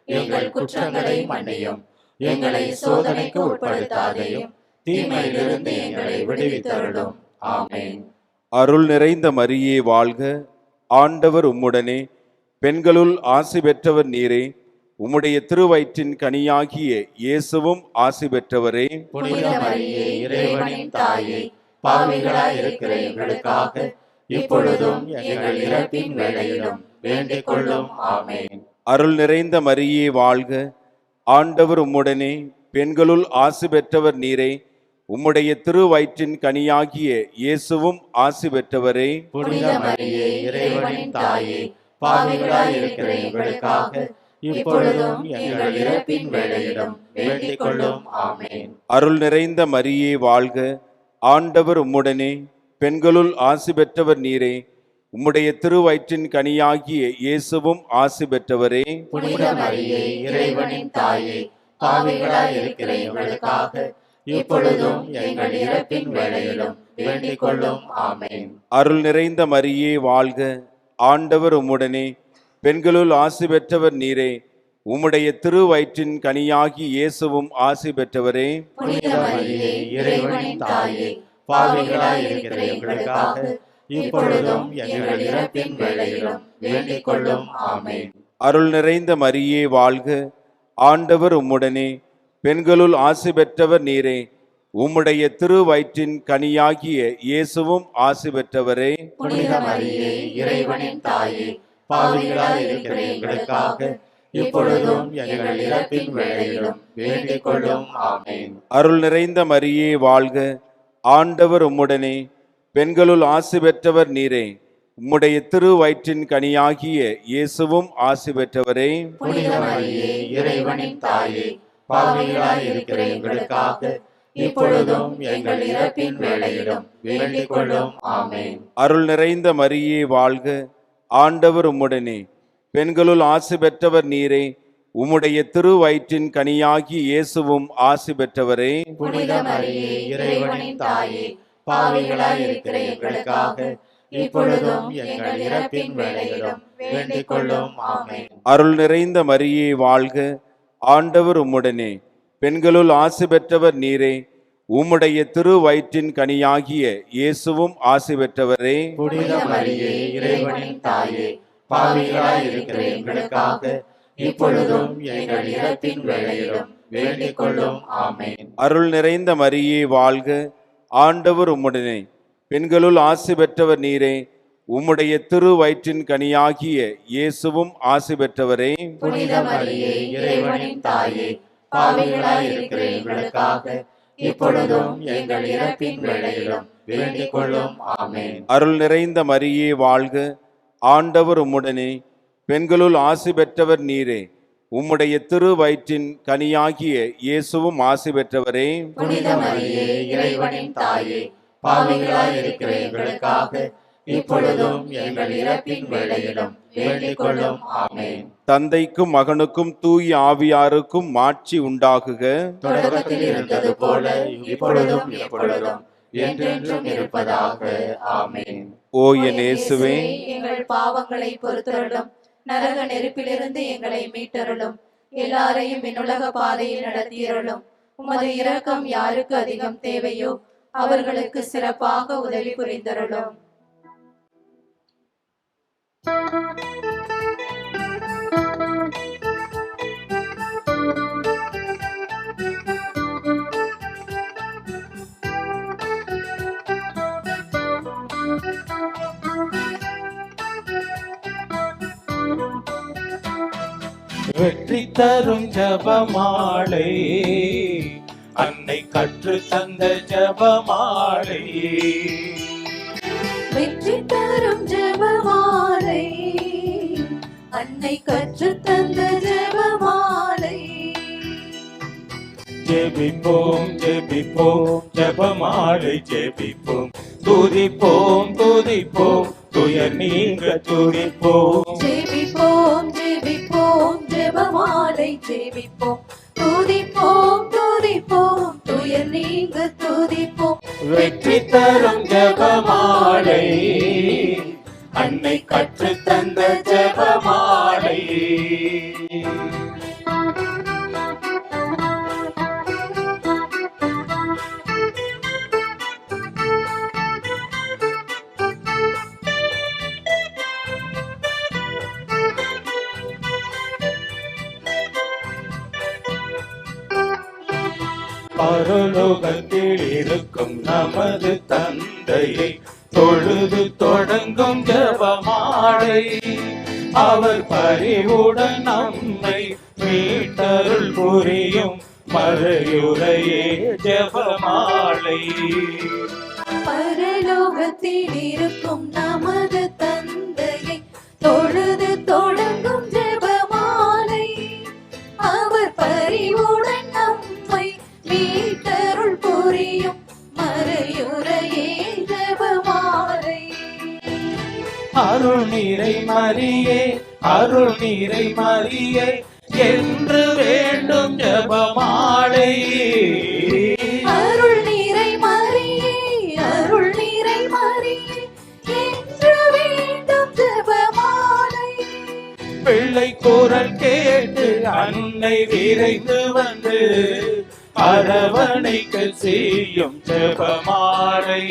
Speaker 2: எங்கள் குற்றங்களை மன்னியும். எங்களை சோதனைக்கு உட்படுத்தாதையும் தீமையிலிருந்து எங்களை விடுவித்தருளும். ஆமென்.
Speaker 9: அருள் நிறைந்த மரியே வாழ்க, ஆண்டவர் உம்முடனே, பெண்களுள் ஆசி பெற்றவர் நீரே, உம்முடைய திருவயிற்றின் கனியாகிய இயேசுவும் ஆசி பெற்றவரே.
Speaker 2: புனித மரியே, இறைவனின் தாயே, பாவிகளாய் இருக்கிற எங்களுக்காக இப்பொழுதும் எங்கள் இறப்பின் வேளையிலும் வேண்டிக் கொள்ளும். ஆமென்.
Speaker 9: அருள் நிறைந்த மரியே வாழ்க, ஆண்டவர் உம்முடனே, பெண்களுள் ஆசி பெற்றவர் நீரே, உம்முடைய திருவயிற்றின் கனியாகிய இயேசுவும் ஆசி பெற்றவரே.
Speaker 2: புனித மரியே, இறைவனின் தாயே, பாவிகளாய் இருக்கிற எங்களுக்காக இப்பொழுதும் எங்கள் இறப்பின் வேளையிலும் வேண்டிக் கொள்ளும். ஆமென்.
Speaker 9: அருள் நிறைந்த மரியே வாழ்க, ஆண்டவர் உம்முடனே, பெண்களுள் ஆசி பெற்றவர் நீரே, உம்முடைய திருவயிற்றின் கனியாகிய இயேசுவும் ஆசி பெற்றவரே.
Speaker 2: புனித மரியே, இறைவனின் தாயே, பாவிகளாய் இருக்கிற எங்களுக்காக இப்பொழுதும் எங்கள் இறப்பின் வேளையிலும் வேண்டிக் கொள்ளும். ஆமென்.
Speaker 9: அருள் நிறைந்த மரியே வாழ்க, ஆண்டவர் உம்முடனே, பெண்களுள் ஆசி பெற்றவர் நீரே, உம்முடைய திருவயிற்றின் கனியாகி இயேசுவும் ஆசி பெற்றவரே.
Speaker 2: புனித மரியே, இறைவனின் தாயே, பாவிகளாய் இருக்கிற எங்களுக்காக இப்பொழுதும் எங்கள் இறப்பின் வேளையிலும் வேண்டிக் கொள்ளும். ஆமென்.
Speaker 9: அருள் நிறைந்த மரியே வாழ்க, ஆண்டவர் உம்முடனே, பெண்களுள் ஆசி பெற்றவர் நீரே, உம்முடைய திருவயிற்றின் கனியாகிய இயேசுவும் ஆசி பெற்றவரே.
Speaker 2: புனித மரியே, இறைவனின் தாயே, பாவிகளாய் இருக்கிற எங்களுக்காக இப்பொழுதும் எங்கள் இறப்பின் வேளையிலும் வேண்டிக் கொள்ளும். ஆமென்.
Speaker 9: அருள் நிறைந்த மரியே வாழ்க, ஆண்டவர் உம்முடனே, பெண்களுள் ஆசி பெற்றவர் நீரே, உம்முடைய திருவயிற்றின் கனியாகிய இயேசுவும் ஆசி பெற்றவரே.
Speaker 2: புனித மரியே, இறைவனின் தாயே, பாவிகளாய் இருக்கிற எங்களுக்காக இப்பொழுதும் எங்கள் இறப்பின் வேளையிலும் வேண்டிக் கொள்ளும். ஆமென்.
Speaker 9: அருள் நிறைந்த மரியே வாழ்க, ஆண்டவர் உம்முடனே, பெண்களுள் ஆசி பெற்றவர் நீரே, உம்முடைய திருவயிற்றின் கனியாகி இயேசுவும் ஆசி பெற்றவரே.
Speaker 2: புனித மரியே, இறைவனின் தாயே, பாவிகளாய் இருக்கிற எங்களுக்காக இப்பொழுதும் எங்கள் இறப்பின் வேளையிலும் வேண்டிக் கொள்ளும். ஆமென்.
Speaker 9: அருள் நிறைந்த மரியே வாழ்க, ஆண்டவர் உம்முடனே, பெண்களுள் ஆசி பெற்றவர் நீரே, உம்முடைய திருவயிற்றின் கனியாகிய இயேசுவும் ஆசி பெற்றவரே.
Speaker 2: புனித மரியே, இறைவனின் தாயே, பாவிகளாய் இருக்கிற எங்களுக்காக இப்பொழுதும் எங்கள் இறப்பின் வேளையிலும் வேண்டிக் கொள்ளும். ஆமென்.
Speaker 9: அருள் நிறைந்த மரியே வாழ்க, ஆண்டவர் உம்முடனே, பெண்களுள் ஆசி பெற்றவர் நீரே, உம்முடைய திருவயிற்றின் கனியாகிய இயேசுவும் ஆசி பெற்றவரே.
Speaker 2: புனித மரியே, இறைவனின் தாயே, பாவிகளாய் இருக்கிற எங்களுக்காக இப்பொழுதும் எங்கள் இறப்பின் வேளையிலும் வேண்டிக் கொள்ளும். ஆமென்.
Speaker 9: அருள் நிறைந்த மரியே வாழ்க, ஆண்டவர் உம்முடனே, பெண்களுள் ஆசி பெற்றவர் நீரே, உம்முடைய திருவயிற்றின் கனியாகிய இயேசுவும் ஆசி பெற்றவரே.
Speaker 2: புனித மரியே, இறைவனின் தாயே, பாவிகளாய் இருக்கிற எங்களுக்காக இப்பொழுதும் எங்கள் இறப்பின் வேளையிலும் வேண்டிக் கொள்ளும். ஆமென்.
Speaker 9: தந்தைக்கும் மகனுக்கும் தூய ஆவியாருக்கும் மாட்சி உண்டாகுக.
Speaker 2: தொடக்கத்தில் இருந்தது போல இப்பொழுதும் எப்பொழுதும் என்றென்றும் இருப்பதாக. ஆமென்.
Speaker 9: ஓ என் இயேசுவே,
Speaker 10: எங்கள் பாவங்களை பொறுத்தருளும், நரக நெருப்பிலிருந்து எங்களை மீட்டருளும், எல்லாரையும் விண்ணுலக பாதையில் நடத்தியருளும். உமது இரக்கம் யாருக்கு அதிகம் தேவையோ அவர்களுக்கு சிறப்பாக உதவி புரிந்தருளும்.
Speaker 7: வெற்றி தரும் ஜபமாலை, அன்னை கற்று தந்த ஜபமாலை.
Speaker 10: வெற்றி தரும் ஜெபமாலை, அன்னை கற்று தந்த ஜெபமாலை.
Speaker 7: ஜெபிப்போம் ஜெபிப்போம் ஜபமாலை ஜெபிப்போம், துதிப்போம் துதிப்போம் துயர் நீங்க துதிப்போம்.
Speaker 10: ஜெபிப்போம் ஜெபிப்போம் ஜெபமாலை ஜெபிப்போம், துதிப்போம் துதிப்போம் துயர் நீங்க துதிப்போம்.
Speaker 7: வெற்றி தரும் ஜபமாலை, அன்னை கற்றுத் தந்த ஜெபமாலை. பரலோகத்தில் இருக்கும் நமது தந்தையை தொழுது தொடங்கும் ஜெபமாலை. அவர் பரிவுடன் நம்மை மீட்டருள் புரியும் மறையுரையே ஜெபமாலை.
Speaker 10: பரலோகத்தில் இருக்கும் நமது தந்தையை தொழுது தொடங்கும் ஜெபமாலை. அவர் பரிவுடன் நம்மை மீட்டருள் புரியும் மறையுரையே ஜெபமாலை.
Speaker 7: அருள் நீரை மரியே, அருள் நீரை மரியே என்று வேண்டும் ஜெபமாலை.
Speaker 10: அருள் நீரை மரியே, அருள் நீரை மரியே என்று வேண்டும் ஜெபமாலை.
Speaker 7: பிள்ளை குரல் கேட்டு அன்னை விரைந்து வந்து அரவணைக்க செய்யும் ஜெபமாலை.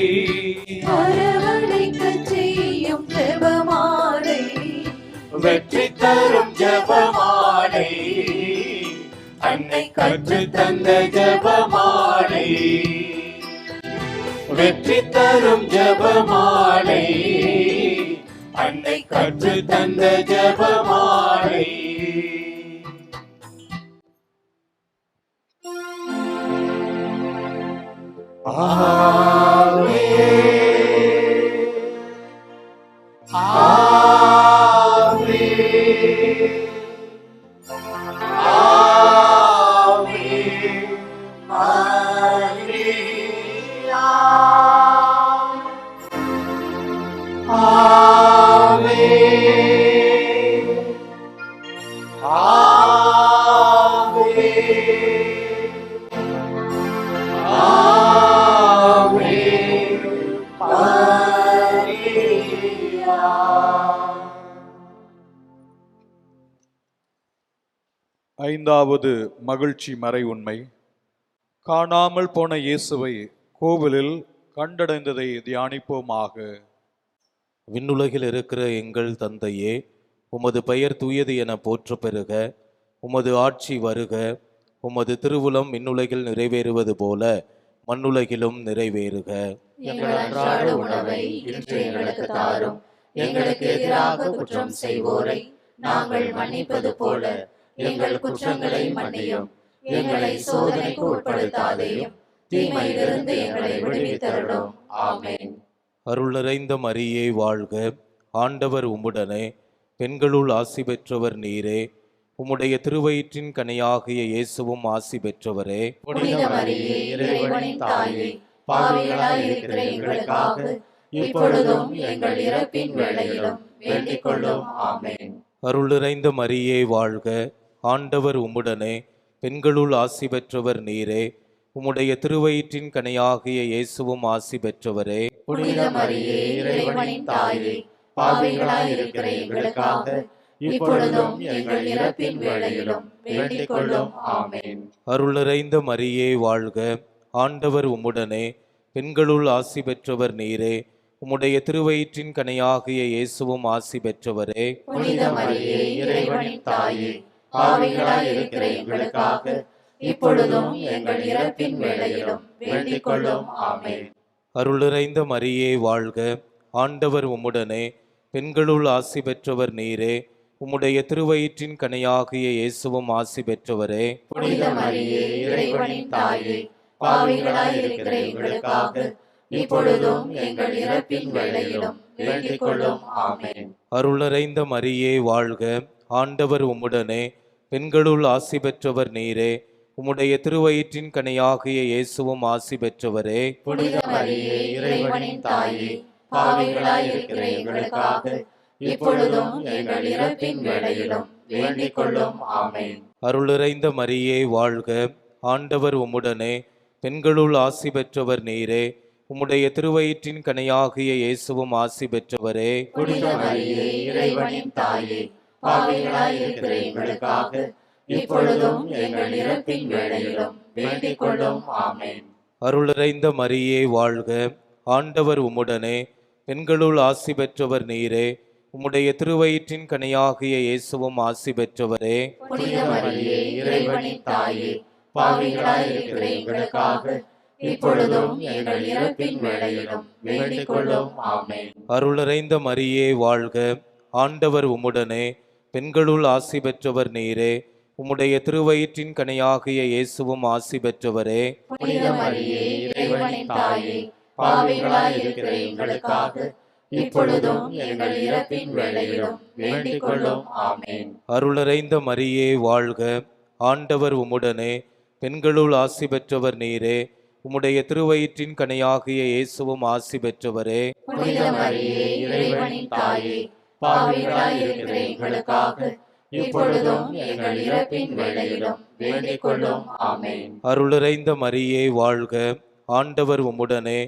Speaker 10: அரவணைக்க செய்யும் ஜெபமாலை.
Speaker 7: வெற்றி தரும் ஜெபமாலை. அன்னை கற்றுத் தந்த ஜெபமாலை. வெற்றி தரும் ஜெபமாலை. அன்னை கற்றுத் தந்த ஜெபமாலை. ஆவே ஆவே ஆவே மரியா. ஆவே ஆவே ஆவே மரியா.
Speaker 3: ஐந்தாவது மகிழ்ச்சி மறை உண்மை. காணாமல் போன இயேசுவை கோவிலில் கண்டடைந்ததை தியானிப்போமாக.
Speaker 2: விண்ணுலகில் இருக்கிற எங்கள் தந்தையே, உமது பெயர் தூயது என போற்ற பெறுக. உமது ஆட்சி வருக. உமது திருவுளம் விண்ணுலகில் நிறைவேறுவது போல மண்ணுலகிலும் நிறைவேறுக.
Speaker 10: எங்கள் அன்றாட உணவை இன்று எங்களுக்கு தாரும். எங்களுக்கு எதிராக குற்றம் செய்வோரை நாங்கள் மன்னிப்பது போல எங்கள் குற்றங்களை மன்னியும். எங்களை சோதனைக்கு உட்படுத்தாதேயும், தீமையிலிருந்து எங்களை விடுவித்தருளும். ஆமென்.
Speaker 2: அருள் நிறைந்த மரியே வாழ்க. ஆண்டவர் உம்முடனே, பெண்களுள் ஆசி பெற்றவர் நீரே. உம்முடைய திருவயிற்றின் கனியாகிய இயேசுவும் ஆசி பெற்றவரே.
Speaker 10: புனித மரியே, இறைவனின் தாயே, பாவிகளாய் இருக்கிற எங்களுக்காக இப்பொழுதும் எங்கள் இறப்பின் வேளையிலும் வேண்டிக் கொள்ளும். ஆமென்.
Speaker 2: அருள் நிறைந்த மரியே வாழ்க. ஆண்டவர் உம்முடனே, பெண்களுள் ஆசி பெற்றவர் நீரே. உம்முடைய திருவயிற்றின் கனியாகிய இயேசுவும் ஆசி பெற்றவரே.
Speaker 10: புனித மரியே, இறைவனின் தாயே, பாவிகளாய் இருக்கிற எங்களுக்காக இப்பொழுதும் எங்கள் இறப்பின் வேளையிலும் வேண்டிக் கொள்ளும். ஆமென்.
Speaker 2: அருள் நிறைந்த மரியே வாழ்க. ஆண்டவர் உம்முடனே, பெண்களுள் ஆசி பெற்றவர் நீரே. உம்முடைய திருவயிற்றின் கனியாகிய இயேசுவும் ஆசி பெற்றவரே.
Speaker 10: புனித மரியே, இறைவனின் தாயே, பாவிகளாய் இருக்கிற எங்களுக்காக இப்பொழுதும் எங்கள் இறப்பின் வேளையிலும் வேண்டிக் கொள்ளும். ஆமென்.
Speaker 2: அருள் நிறைந்த மரியே வாழ்க. ஆண்டவர் உம்முடனே, பெண்களுள் ஆசி பெற்றவர் நீரே. உம்முடைய திருவயிற்றின் கனியாகிய இயேசுவும் ஆசி பெற்றவரே.
Speaker 10: புனித மரியே, இறைவனின் தாயே, பாவிகளாய் இருக்கிற எங்களுக்காக இப்பொழுதும் எங்கள் இறப்பின் வேளையிலும் வேண்டிக் கொள்ளும். ஆமென்.
Speaker 2: அருள் நிறைந்த மரியே வாழ்க. ஆண்டவர் உம்முடனே, பெண்களுள் ஆசி பெற்றவர் நீரே. உம்முடைய திருவயிற்றின் கனியாகிய இயேசுவும் ஆசி பெற்றவரே.
Speaker 10: புனித மரியே, இறைவனின் தாயே, பாவிகளாய் இருக்கிற எங்களுக்காக இப்பொழுதும் எங்கள் இறப்பின் வேளையிலும் வேண்டிக் கொள்ளும். ஆமென்.
Speaker 2: அருள் நிறைந்த மரியே வாழ்க. ஆண்டவர் உம்முடனே, பெண்களுள் ஆசி பெற்றவர் நீரே. உம்முடைய திருவயிற்றின் கனியாகிய இயேசுவும் ஆசி பெற்றவரே.
Speaker 7: புனித மரியே, இறைவனின் தாயே, பாவிகளாய் இருக்கிற எங்களுக்காக இப்பொழுதும் எங்கள் இறப்பின் வேளையிலும் வேண்டிக் கொள்ளும். ஆமென்.
Speaker 2: அருளிறைந்த மரியே வாழ்க, ஆண்டவர் உம்முடனே, பெண்களுள் ஆசி பெற்றவர் நீரே. உம்முடைய திருவயிற்றின் கனியாகிய இயேசுவும் ஆசி பெற்றவரே.
Speaker 7: புனித மரியே, இறைவனின் தாயே, பாவிகளாய் இருக்கிற எங்களுக்காக இப்பொழுதும் எங்கள் இறப்பின் வேளையிலும் வேண்டிக் கொள்ளும். ஆமென்.
Speaker 2: அருளிறைந்த மரியே வாழ்க, ஆண்டவர் உம்முடனே, பெண்களுள் ஆசி பெற்றவர் நீரே. உம்முடைய திருவயிற்றின் கனியாகிய இயேசுவும் ஆசி பெற்றவரே.
Speaker 7: புனித மரியே, இறைவனின் தாயே, பாவிகளாய் இருக்கிற எங்களுக்காக இப்பொழுதும் எங்கள் இறப்பின் வேளையிலும் வேண்டிக் கொள்ளும். ஆமென்.
Speaker 2: அருளிறைந்த மரியே வாழ்க, ஆண்டவர் உம்முடனே, பெண்களுள் ஆசி பெற்றவர் நீரே. உம்முடைய திருவயிற்றின் கனியாகிய இயேசுவும் ஆசி பெற்றவரே.
Speaker 7: புனித மரியே, இறைவனின் தாயே, பாவிகளாய் இருக்கிற எங்களுக்காக இப்பொழுதும் எங்கள் இறப்பின் வேளையிலும் வேண்டிக் கொள்ளும். ஆமென்.
Speaker 2: அருளிறைந்த மரியே வாழ்க, ஆண்டவர் உம்முடனே,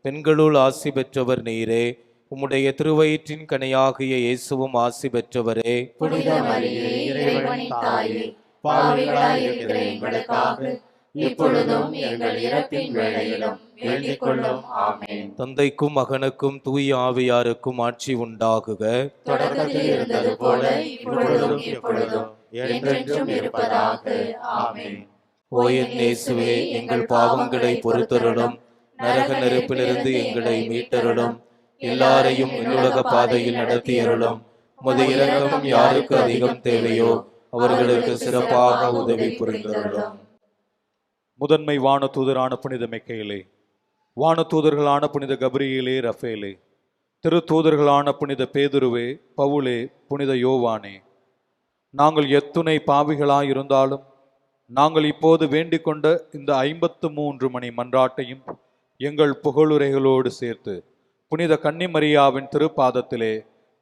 Speaker 2: பெண்களுள் ஆசி பெற்றவர் நீரே. உம்முடைய திருவயிற்றின் கனியாகிய இயேசுவும் ஆசி பெற்றவரே.
Speaker 7: புனித மரியே, இறைவனின் தாயே, பாவிகளாய் இருக்கிற எங்களுக்காக இப்பொழுதும் எங்கள் இறப்பின் வேளையிலும் வேண்டிக் கொள்ளும். ஆமென்.
Speaker 2: தந்தைக்கும் மகனுக்கும் தூய ஆவியாருக்கும் ஆட்சி உண்டாகுக.
Speaker 7: தொடக்கத்தில் இருந்தது போல இப்பொழுதும் எப்பொழுதும் என்றென்றும் இருப்பதாக. ஆமென்.
Speaker 2: ஓ என் இயேசுவே, எங்கள் பாவங்களை பொறுத்தருளும், நரக நெருப்பிலிருந்து எங்களை மீட்டருளும், எல்லாரையும் விண்ணுலக பாதையில் நடத்தியருளும். உமது இரக்கம் யாருக்கு அதிகம் தேவையோ அவர்களுக்கு சிறப்பாக உதவி புரிந்தருளும்.
Speaker 3: முதன்மை வானதூதரான புனித மிக்கேலே, வானதூதர்களான புனித கபிரியேலே, ரஃபேலே, திருத்தூதர்களான புனித பேதுருவே, பவுலே, புனித யோவானே, நாங்கள் எத்துணை பாவிகளாயிருந்தாலும் நாங்கள் இப்போது வேண்டிக் கொண்ட இந்த 53 மணி மன்றாட்டையும் எங்கள் புகழுரைகளோடு சேர்த்து புனித கன்னிமரியாவின் திருப்பாதத்திலே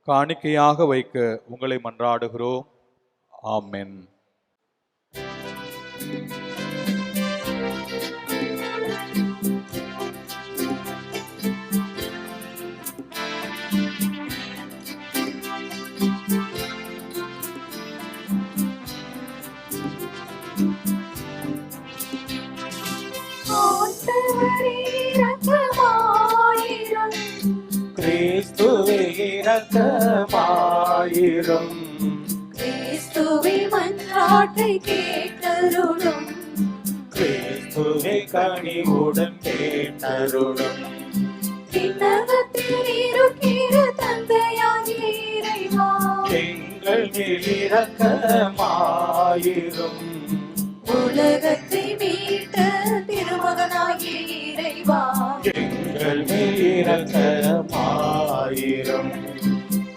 Speaker 3: காணிக்கையாக வைக்க உங்களை மன்றாடுகிறோம். ஆமென்.
Speaker 5: கிறிஸ்துவே இரக்கமாயிரும்.
Speaker 10: கிறிஸ்துவே மன்றாட்டை கேட்டருளும்.
Speaker 5: கிறிஸ்துவே கனிவுடன் கேட்டருளும்.
Speaker 10: விண்ணகத்தில் இருக்கிற தந்தையாகிய இறைவா,
Speaker 5: எங்கள் மேல் இரக்கமாயிரும்.
Speaker 10: உலகத்தை மீட்ட திருமகனாகிய இறைவா,
Speaker 5: எங்கள் மேல் இரக்கமாயிரும்.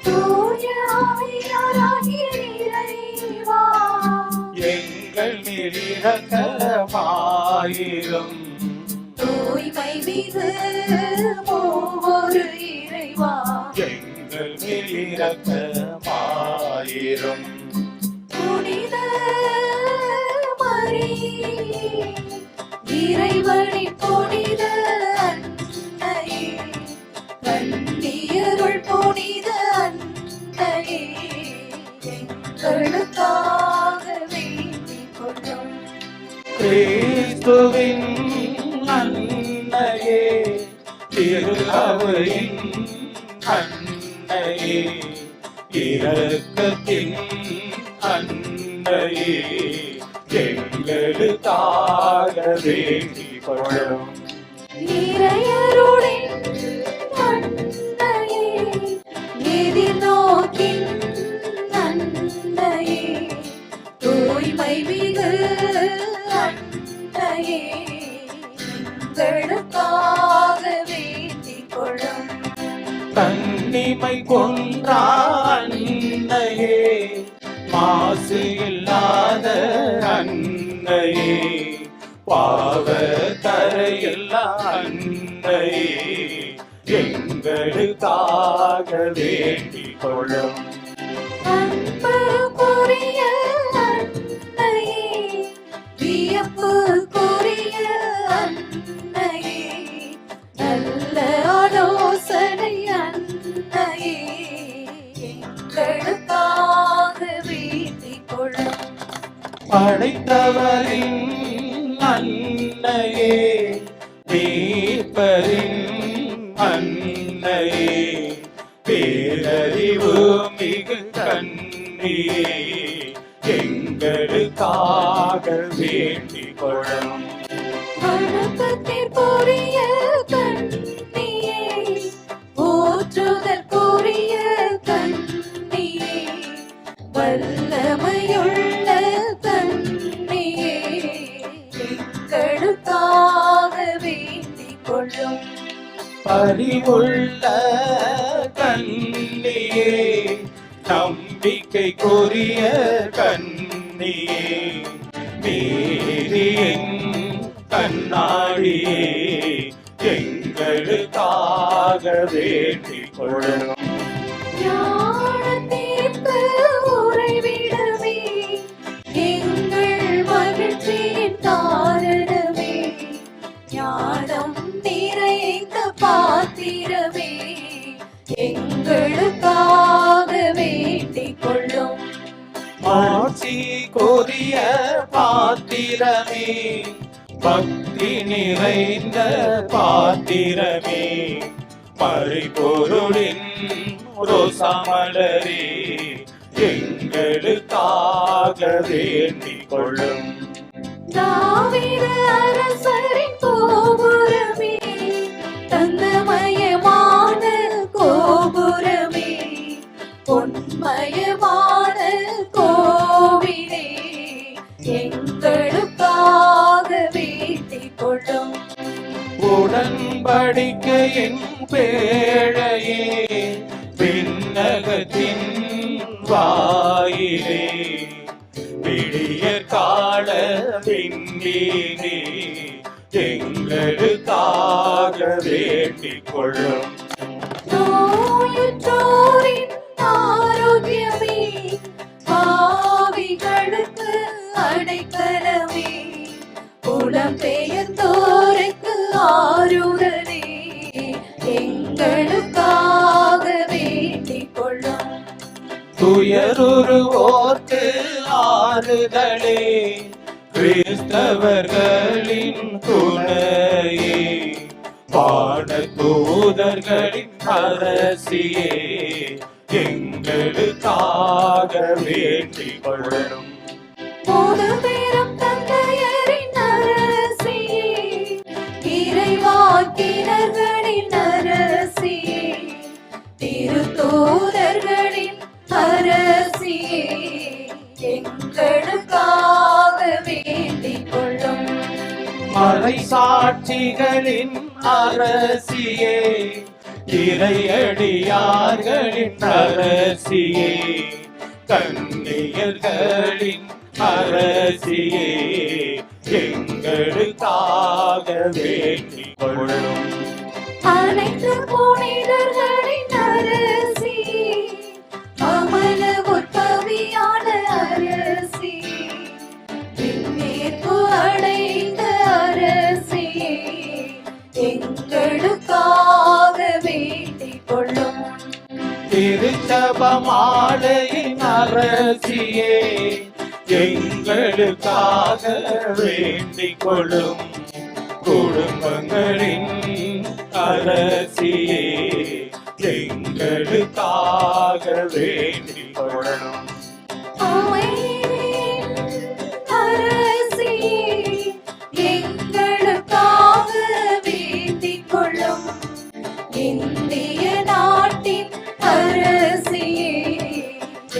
Speaker 10: தூய ஆவியாராகிய இறைவா,
Speaker 5: எங்கள் மேல் இரக்கமாயிரும்.
Speaker 10: தூய்மை மிகு மூவொரு இறைவா,
Speaker 5: எங்கள் மேல் இரக்கமாயிரும்.
Speaker 10: புனித மரியே, இறைவனின் புனித அன்னையே, கன்னியருள் புனித அன்னையே, எங்களுக்காக வேண்டிக் கொள்ளும்.
Speaker 5: கிறிஸ்துவின் அன்னையே, திரு அவையின் அன்னையே, இரக்கத்தின் அன்னையே, எங்களுக்காக வேண்டிக் கொள்ளும்.
Speaker 10: இறையருளின் அன்னையே, எதிர்நோக்கின் அன்னையே, தூய்மை மிகு அன்னையே, எங்களுக்காக வேண்டிக் கொள்ளும்.
Speaker 5: கன்னிமை கொன்றா அன்னையே, மாசு இல்லாத அன்னையே, பாவ கரையில்லா அன்னையே, எங்களுக்காக வேண்டிக் கொள்ளும்.
Speaker 10: அன்புக்குரிய அன்னையே, வியப்புக்குரிய அன்னையே, நல்ல
Speaker 5: படைத்தவரின் அன்னையே, மீட்பரின் அன்னையே, பேரறிவு மிகு கன்னியே, எங்களுக்காக வேண்டிக் கொள்ளும்.
Speaker 10: வணக்கத்திற்குரிய கன்னியே, போற்றுதற்குரிய கன்னியே, வல்லமையுள்ள கன்னியே, எங்களுக்காக வேண்டிக் கொள்ளும்.
Speaker 5: பரிவுள்ள கன்னியே, நம்பிக்கைக்குரிய கன்னியே, மேரியின் கண்ணாடியே, எங்களுக்காக வேண்டிக் கொள்ளும்.
Speaker 10: ஞானத்தீர்ப்பு உறைவிடமே, எங்கள் மகிழ்ச்சியின் காரணமே, ஞானம் நிறைந்த பாத்திரமே, எங்களுக்காக வேண்டிக் கொள்ளும்.
Speaker 5: மாட்சிக்குரிய பாத்திரமே, பக்தி நிறைந்த பாத்திரமே, மறைபொருளின் ரோசமலரே, எங்களுக்காக வேண்டிக் கொள்ளும்.
Speaker 10: தாவீது அரசரின் கோபுரமே, தங்கமயமான கோபுரமே, பொன்மயமான கோவிலே, எங்களுக்காக வேண்டிக் கொள்ளும்.
Speaker 5: உடன்படிக்கையின் பேழையே, விண்ணகத்தின் வாயிலே, விடியற் கால விண்ணீரே, எங்களுக்காக வேண்டிக் கொள்ளும்.
Speaker 10: நோயுற்றோரின் ஆரோக்கியமே, பாவிகளுக்கு அடைக்கலமே, புலம்பெயர்ந்தோருக்கு ஆறுதலே, எங்களுக்காக வேண்டிக் கொள்ளும்.
Speaker 5: துயருருவோர்க்கு ஆறுதலே, கிறிஸ்தவர்களின் துணையே, வானதூதர்களின் அரசியே, எங்களுக்காக வேண்டிக் கொள்ளும்.
Speaker 10: போதுபெரும் தந்தையரின் அரசியே, இறைவாக்கினர்களின் அரசியே, திருத்தூதர்களின் அரசியே, எங்களுக்காக வேண்டிக் கொள்ளும்.
Speaker 5: மறை சாட்சிகளின் அரசியே, இறையடியார்களின் அரசியே, கன்னியர்களின் அரசியே, எங்களுக்காக வேண்டிக் கொள்ளும்.
Speaker 10: அனைத்து புனிதர்களின் அரசியே, அமல உற்பவியான அரசியே, விண்ணேற்பு அடைந்த அரசியே, எங்களுக்காக வேண்டிக் கொள்ளும்.
Speaker 5: திருச்சபமாலையின் அரசியே, எங்களுக்காக வேண்டிக் கொள்ளும். குடும்பங்களின் அரசியே, எங்களுக்காக வேண்டிக் கொள்ளும்.
Speaker 10: அமைதியின் அரசியே, எங்களுக்காக வேண்டிக் கொள்ளும். இந்திய நாட்டின் அரசியே,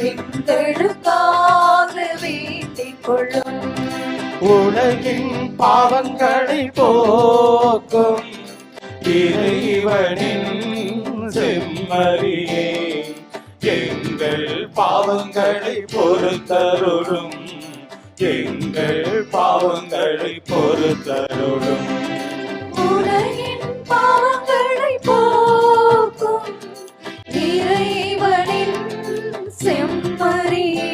Speaker 10: எங்களுக்காக வேண்டிக் கொள்ளும்.
Speaker 5: உலகின் பாவங்களை போக்கும் இறைவனின் செம்மறியே, எங்கள் பாவங்களை பொறுத்தருளும், எங்கள் பாவங்களை பொறுத்தருளும்.
Speaker 10: உலகின் பாவங்களை போக்கும் இறைவனின் செம்மறியே,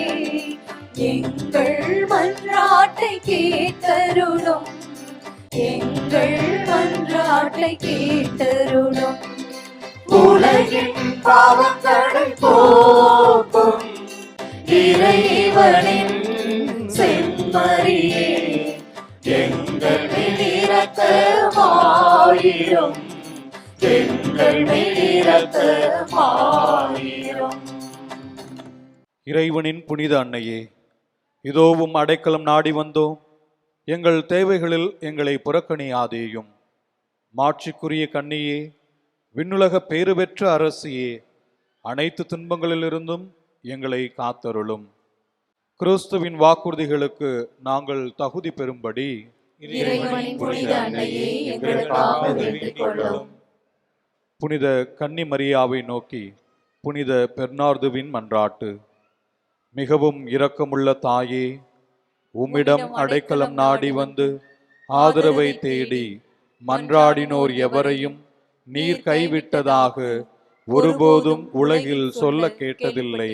Speaker 10: எங்கள் மன்றாட்டை கேட்டருளும், எங்கள் மன்றாட்டை கேட்டருளும்.
Speaker 5: உலகின் பாவங்களை போக்கும் இறைவனின் செம்மறியே, மரியே எங்கள் மேல் இரக்கமாயிரும், எங்கள் மேல் இரக்கமாயிரும்.
Speaker 3: இறைவனின் புனித அன்னையே, இதோவும் அடைக்கலம் நாடி வந்தோம். எங்கள் தேவைகளில் எங்களை புறக்கணியாதேயும். மாட்சிக்குரிய கன்னியே, விண்ணுலக பேறு பெற்ற அரசியே, அனைத்து துன்பங்களிலிருந்தும் எங்களை காத்தருளும். கிறிஸ்துவின் வாக்குறுதிகளுக்கு நாங்கள் தகுதி பெறும்படி
Speaker 10: இறைவனின் புனித அன்னையே, எங்களுக்காக வேண்டிக் கொள்ளும்.
Speaker 3: புனித கன்னி மரியாவை நோக்கி புனித பெர்னார்துவின் மன்றாட்டு. மிகவும் இரக்கமுள்ள தாயே, உம்மிடம் அடைக்கலம் நாடி வந்து ஆதரவை தேடி மன்றாடினோர் எவரையும் நீர் கைவிட்டதாக ஒருபோதும் உலகில் சொல்ல கேட்டதில்லை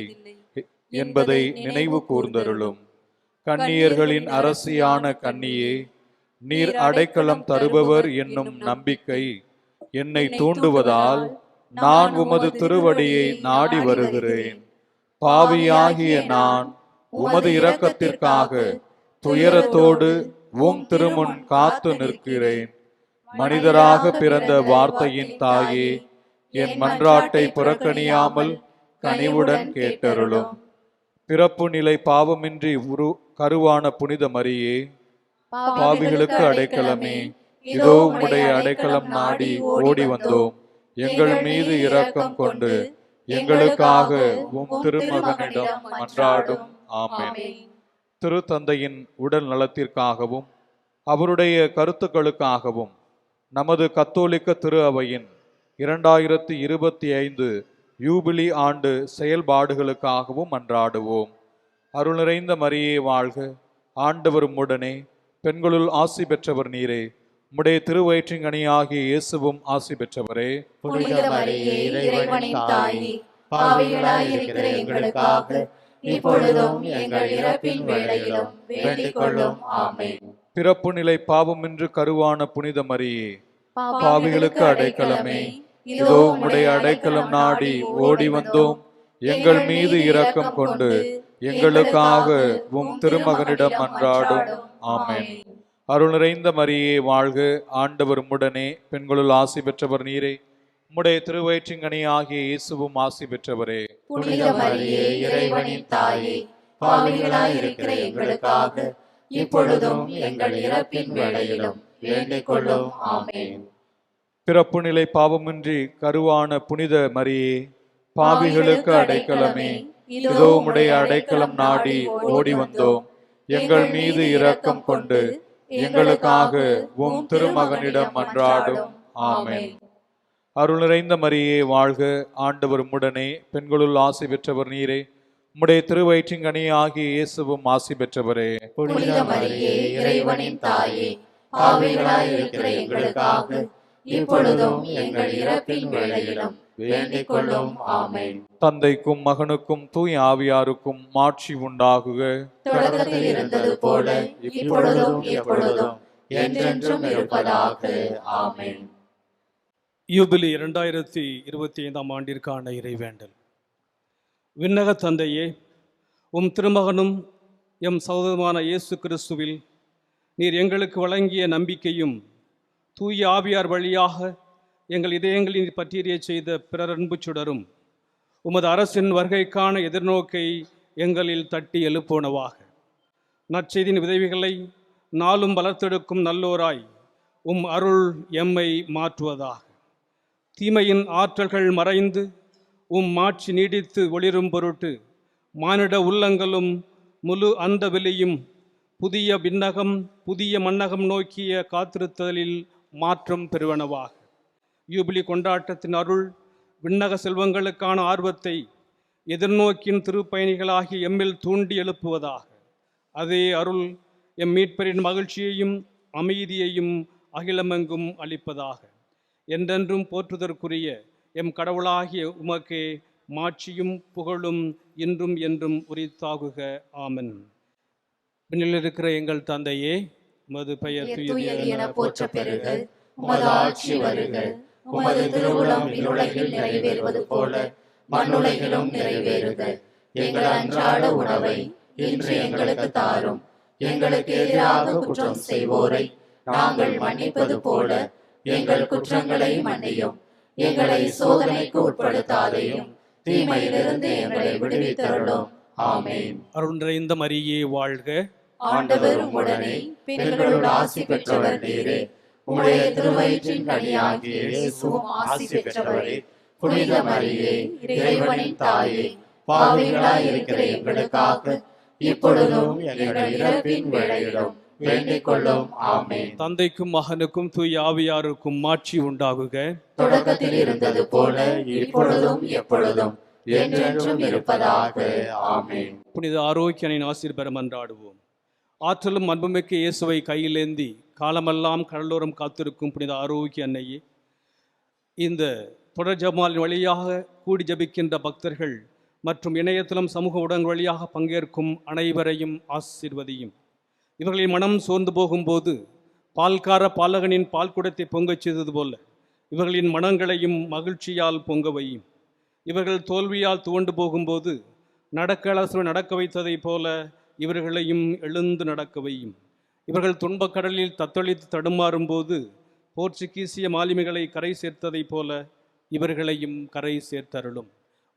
Speaker 3: என்பதை நினைவு கூர்ந்தருளும். கன்னியர்களின் அரசியான கன்னியே, நீர் அடைக்கலம் தருபவர் என்னும் நம்பிக்கை என்னை தூண்டுவதால் நான் உமது திருவடியை நாடி வருகிறேன். பாவியாகிய நான் உமது இரக்கத்திற்காக துயரத்தோடு உம் திருமுன் காத்து நிற்கிறேன். மனிதராக பிறந்த வார்த்தையின் தாயே, என் மன்றாட்டை புறக்கணியாமல் கனிவுடன் கேட்டருளும். பிறப்பு நிலை பாவமின்றி கருவான புனித மரியே, பாவிகளுக்கு அடைக்கலமே, இதோ உம்முடைய அடைக்கலம் நாடி ஓடி வந்தோம். எங்கள் மீது இரக்கம் கொண்டு எங்களுக்காக உம் திருமகனிடம் மன்றாடும். ஆமென். திருத்தந்தையின் உடல் நலத்திற்காகவும் அவருடைய கருத்துக்களுக்காகவும் நமது கத்தோலிக்க திரு அவையின் 2025 யூபிலி ஆண்டு செயல்பாடுகளுக்காகவும் மன்றாடுவோம். அருள் நிறைந்த மரியே வாழ்க, ஆண்டவர் உம்முடனே, பெண்களுள் ஆசி பெற்றவர் நீரே, உம்முடைய திருவயிற்றின் கனியாகிய இயேசுவும் ஆசி பெற்றவரே.
Speaker 7: புனித மரியே, இறைவனின் தாயே, பாவிகளாய் இருக்கிற எங்களுக்காக இப்பொழுதும் எங்கள் இறப்பின் வேளையிலும் வேண்டிக் கொள்ளும். ஆமென்.
Speaker 3: பிறப்பு நிலை பாவமின்றி கருவான புனித மரியே, பாவிகளுக்கு அடைக்கலமே, இதோ உம்முடைய அடைக்கலம் நாடி ஓடி வந்தோம். எங்கள் மீது இரக்கம் கொண்டு எங்களுக்காக உம் திருமகனிடம் மன்றாடும். ஆமென். அருள் நிறைந்த மரியே வாழ்க, ஆண்டவர் உம்முடனே, பெண்களுள் ஆசி பெற்றவர் நீரே, உம்முடைய திருவயிற்றின் கனியாகிய இயேசுவும் ஆசி பெற்றவரே.
Speaker 7: புனித மரியே, இறைவனின் தாயே, பாவிகளாய் இருக்கிற எங்களுக்காக இப்பொழுதும் எங்கள் இறப்பின் வேளையிலும் வேண்டிக் கொள்ளும். ஆமென்.
Speaker 3: பிறப்பு நிலை பாவமின்றி கருவான புனித மரியே, பாவிகளுக்கு அடைக்கலமே, இதோ உம்முடைய அடைக்கலம் நாடி ஓடி வந்தோம். எங்கள் மீது இரக்கம் கொண்டு எங்களுக்காக உம் திருமகனிடம் மன்றாடும். ஆமென். அருள் நிறைந்த மரியே வாழ்க, ஆண்டவர் உம்முடனே, பெண்களுள் ஆசி பெற்றவர் நீரே, உம்முடைய திருவயிற்றின் கனியாகிய இயேசுவும் ஆசி பெற்றவரே.
Speaker 7: புனித மரியே, இறைவனின் தாயே, பாவிகளாய் இருக்கிற எங்களுக்காக இப்பொழுதும் எங்கள் இறப்பின் வேளையிலும் வேண்டிக் கொள்ளும். ஆமென்.
Speaker 3: தந்தைக்கும் மகனுக்கும் தூய ஆவியாருக்கும் மாட்சி உண்டாகுக.
Speaker 7: தொடக்கத்தில் இருந்தது போல இப்பொழுதும் எப்பொழுதும் என்றென்றும் இருப்பதாக. ஆமென்.
Speaker 11: யூபிலி 2025 ஆண்டிற்கான இறைவேண்டல். விண்ணக தந்தையே, உம் திருமகனும் எம் சகோதரமான இயேசு கிறிஸ்துவில் நீர் எங்களுக்கு வழங்கிய நம்பிக்கையும் தூய ஆவியார் வழியாக எங்கள் இதயங்களில் பற்றிய செய்த பிறர் அன்பு சுடரும் உமது அரசின் வருகைக்கான எதிர்நோக்கை எங்களில் தட்டி எழுப்புவனவாக. நற்செய்தியின் உதவிகளை நாளும் வளர்த்தெடுக்கும் நல்லோராய் உம் அருள் எம்மை மாற்றுவதாக. தீமையின் ஆற்றல்கள் மறைந்து உம் மாட்சி நீடித்து ஒளிரும் பொருட்டு மானிட உள்ளங்களும் முழு அந்த வெளியும் புதிய விண்ணகம் புதிய மன்னகம் நோக்கிய காத்திருத்தலில் மாற்றம் பெறுவனவாக. யூபிலி கொண்டாட்டத்தின் அருள் விண்ணக செல்வங்களுக்கான ஆர்வத்தை எதிர்நோக்கின் திருப்பயணிகளாகிய எம்மில் தூண்டி எழுப்புவதாக. அதே அருள் எம் மீட்பரின் மகிழ்ச்சியையும் அமைதியையும் அகிலமெங்கும் அளிப்பதாக. என்றென்றும் போற்றுதற்குரிய எம் கடவுளாகிய உமக்கே மாட்சியும் புகழும் இன்றும் என்றும் உரித்தாகுக. ஆமென். விண்ணில் இருக்கிற எங்கள் தந்தையே, உமது பெயர்
Speaker 7: தூயது என போற்ற பெறுக. உமது ஆட்சி வருக. உமது திருவுளம் விண்ணுலகில் நிறைவேறுவது போல மண்ணுலகிலும் நிறைவேறுக. எங்கள் அன்றாட உணவை இன்று எங்களுக்கு தாரும். எங்களுக்கு எதிராக குற்றம் செய்வோரை நாங்கள் மன்னிப்பது போல எங்கள் குற்றங்களை மன்னியும். எங்களை சோதனைக்கு உட்படுத்தாதையும் தீமையிலிருந்து எங்களை விடுவித்தருளும். ஆமென்.
Speaker 11: அருள் நிறைந்த மரியே வாழ்க.
Speaker 7: ஆண்டவர் உம்முடனே, பெண்களுள் ஆசி பெற்றவர் நீரே. உம்முடைய திருவயிற்றின் கனியாகிய இயேசுவும் ஆசி பெற்றவரே. புனித மரியே, இறைவனின் தாயே, பாவிகளாய் இருக்கிற எங்களுக்காக இப்பொழுதும் எங்கள் இறப்பின் வேளையிலும் வேண்டிக் கொள்ளும். ஆமென்.
Speaker 11: தந்தைக்கும் மகனுக்கும் தூய ஆவியாருக்கும் மாட்சி உண்டாகுக.
Speaker 7: தொடக்கத்தில் இருந்தது போல இப்பொழுதும் எப்பொழுதும் என்றென்றும் இருப்பதாக. ஆமென்.
Speaker 11: புனித ஆரோக்கியனின் ஆசீர் பெற மன்றாடுவோம். ஆற்றலும் அன்புமிக்க இயேசுவை கையிலேந்தி காலமெல்லாம் கடலோரம் காத்திருக்கும் புனித ஆரோக்கிய அன்னையே, இந்த தொடர் ஜெபமாலின் வழியாக கூடி ஜபிக்கின்ற பக்தர்கள் மற்றும் இணையத்திலும் சமூக ஊடகங்கள் வழியாக பங்கேற்கும் அனைவரையும் ஆசீர்வதியும். இவர்களின் மனம் சோர்ந்து போகும்போது பால்கார பாலகனின் பால் குடத்தை பொங்கச் செய்தது போல இவர்களின் மனங்களையும் மகிழ்ச்சியால் பொங்க வையும். இவர்கள் தோல்வியால் துவண்டு போகும்போது நடக்கலசுரை நடக்க வைத்ததைப் போல இவர்களையும் எழுந்து நடக்க வையும். இவர்கள் துன்பக்கடலில் தத்தளித்து தடுமாறும் போது போர்ச்சுகீசிய மாலுமிகளை கரை சேர்த்ததைப் போல இவர்களையும் கரை சேர்த்தருளும்.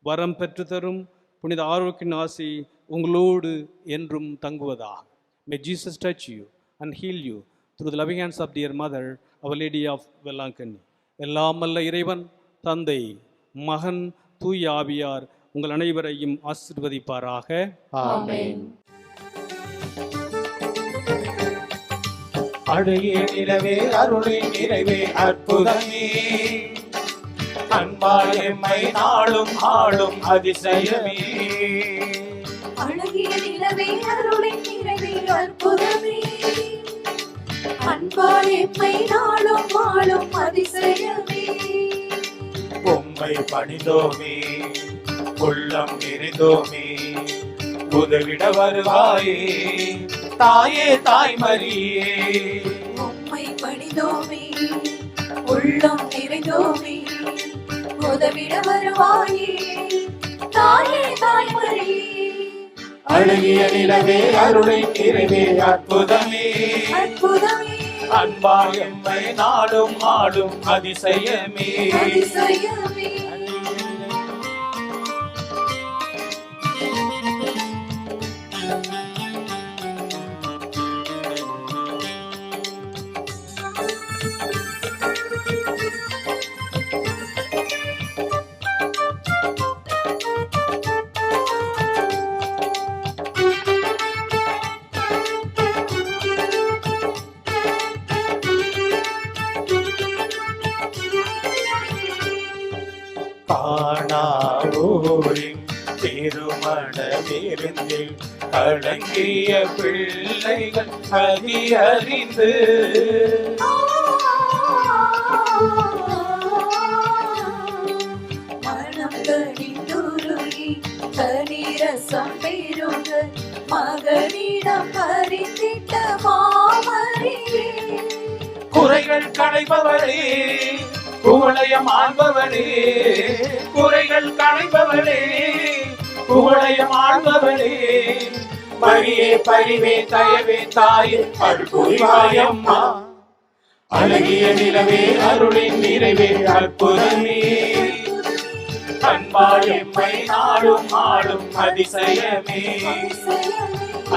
Speaker 11: வரம் பெற்று தரும் புனித ஆரோக்கிய ஆசி உங்களோடு என்றும் தங்குவதாக. May Jesus touch you and heal you through the loving hands of dear mother, Our Lady of Vellankani. எல்லாம் வல்ல இறைவன், தந்தை, மகன், தூய ஆவியார் உங்கள் அனைவரையும் ஆசீர்வதிப்பாராக.
Speaker 7: ஆமென்.
Speaker 5: அழகிய நிலவே, அருளின் நிறைவே, அற்புதமே, அன்பால் எம்மை நாளும் ஆளும் அதிசயமே.
Speaker 10: அழகிய நிலவே, அருளின் நிறைவே, அற்புதமே, அன்பால் எம்மை நாளும் ஆளும் அதிசயமே.
Speaker 5: உம்மை பணிந்தோமே, உள்ளம் நிறைந்தோமே, உதவிட வருவாயே தாயே, தாய்மரியே.
Speaker 10: உம்மை பணிந்தோமே, உள்ளம் நிறைந்தோமே, உதவிட வருவாயே தாயே, தாய்மரியே.
Speaker 5: அழகிய நிலவே, அருளின் நிறைவே, அற்புதமே,
Speaker 10: அற்புதமே,
Speaker 5: அன்பால் எம்மை நாளும் ஆளும் அதிசயமே.
Speaker 10: அதிசயமே.
Speaker 5: காணாவோரின் திருமண விருந்தில் அடங்கிய பிள்ளைகள் அறிந்து
Speaker 10: மனம் கனிந்துருகி கனிரசம் பெருக மகனிடம் பரிந்திட்ட மாமரியே.
Speaker 5: குறைகள் களைபவரே, குவளையம் ஆள்பவளே, குறைகள் களைபவளே, குவளையம் ஆள்பவளே, மரியே பரிவே தயவே தாயே அற்புதமாயம்மா. அழகிய நிலவே, அருளின் நிறைவே, அற்புதமே, அன்பால் எம்மை நாளும் ஆளும் அதிசயமே.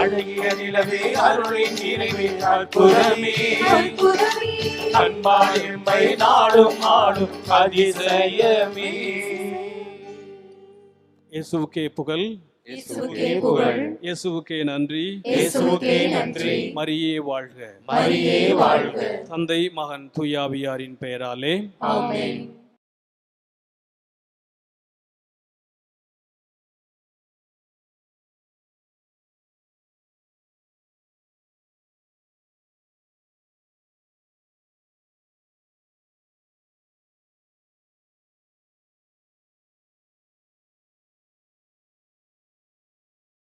Speaker 5: அழகிய நிலவே, அருளின் நிறைவே, அற்புதமே, அன்பால் எம்மை நாளும் ஆளும் அதிசயமே.
Speaker 11: இயேசுவுக்கே புகழ்,
Speaker 10: இயேசுவுக்கே புகழ்,
Speaker 11: இயேசுவுக்கே நன்றி,
Speaker 10: இயேசுவுக்கே நன்றி.
Speaker 11: மரியே வாழ்க.
Speaker 10: மரியே வாழ்க.
Speaker 11: தந்தை, மகன், தூய ஆவியாரின் பெயராலே
Speaker 10: ஆமென்.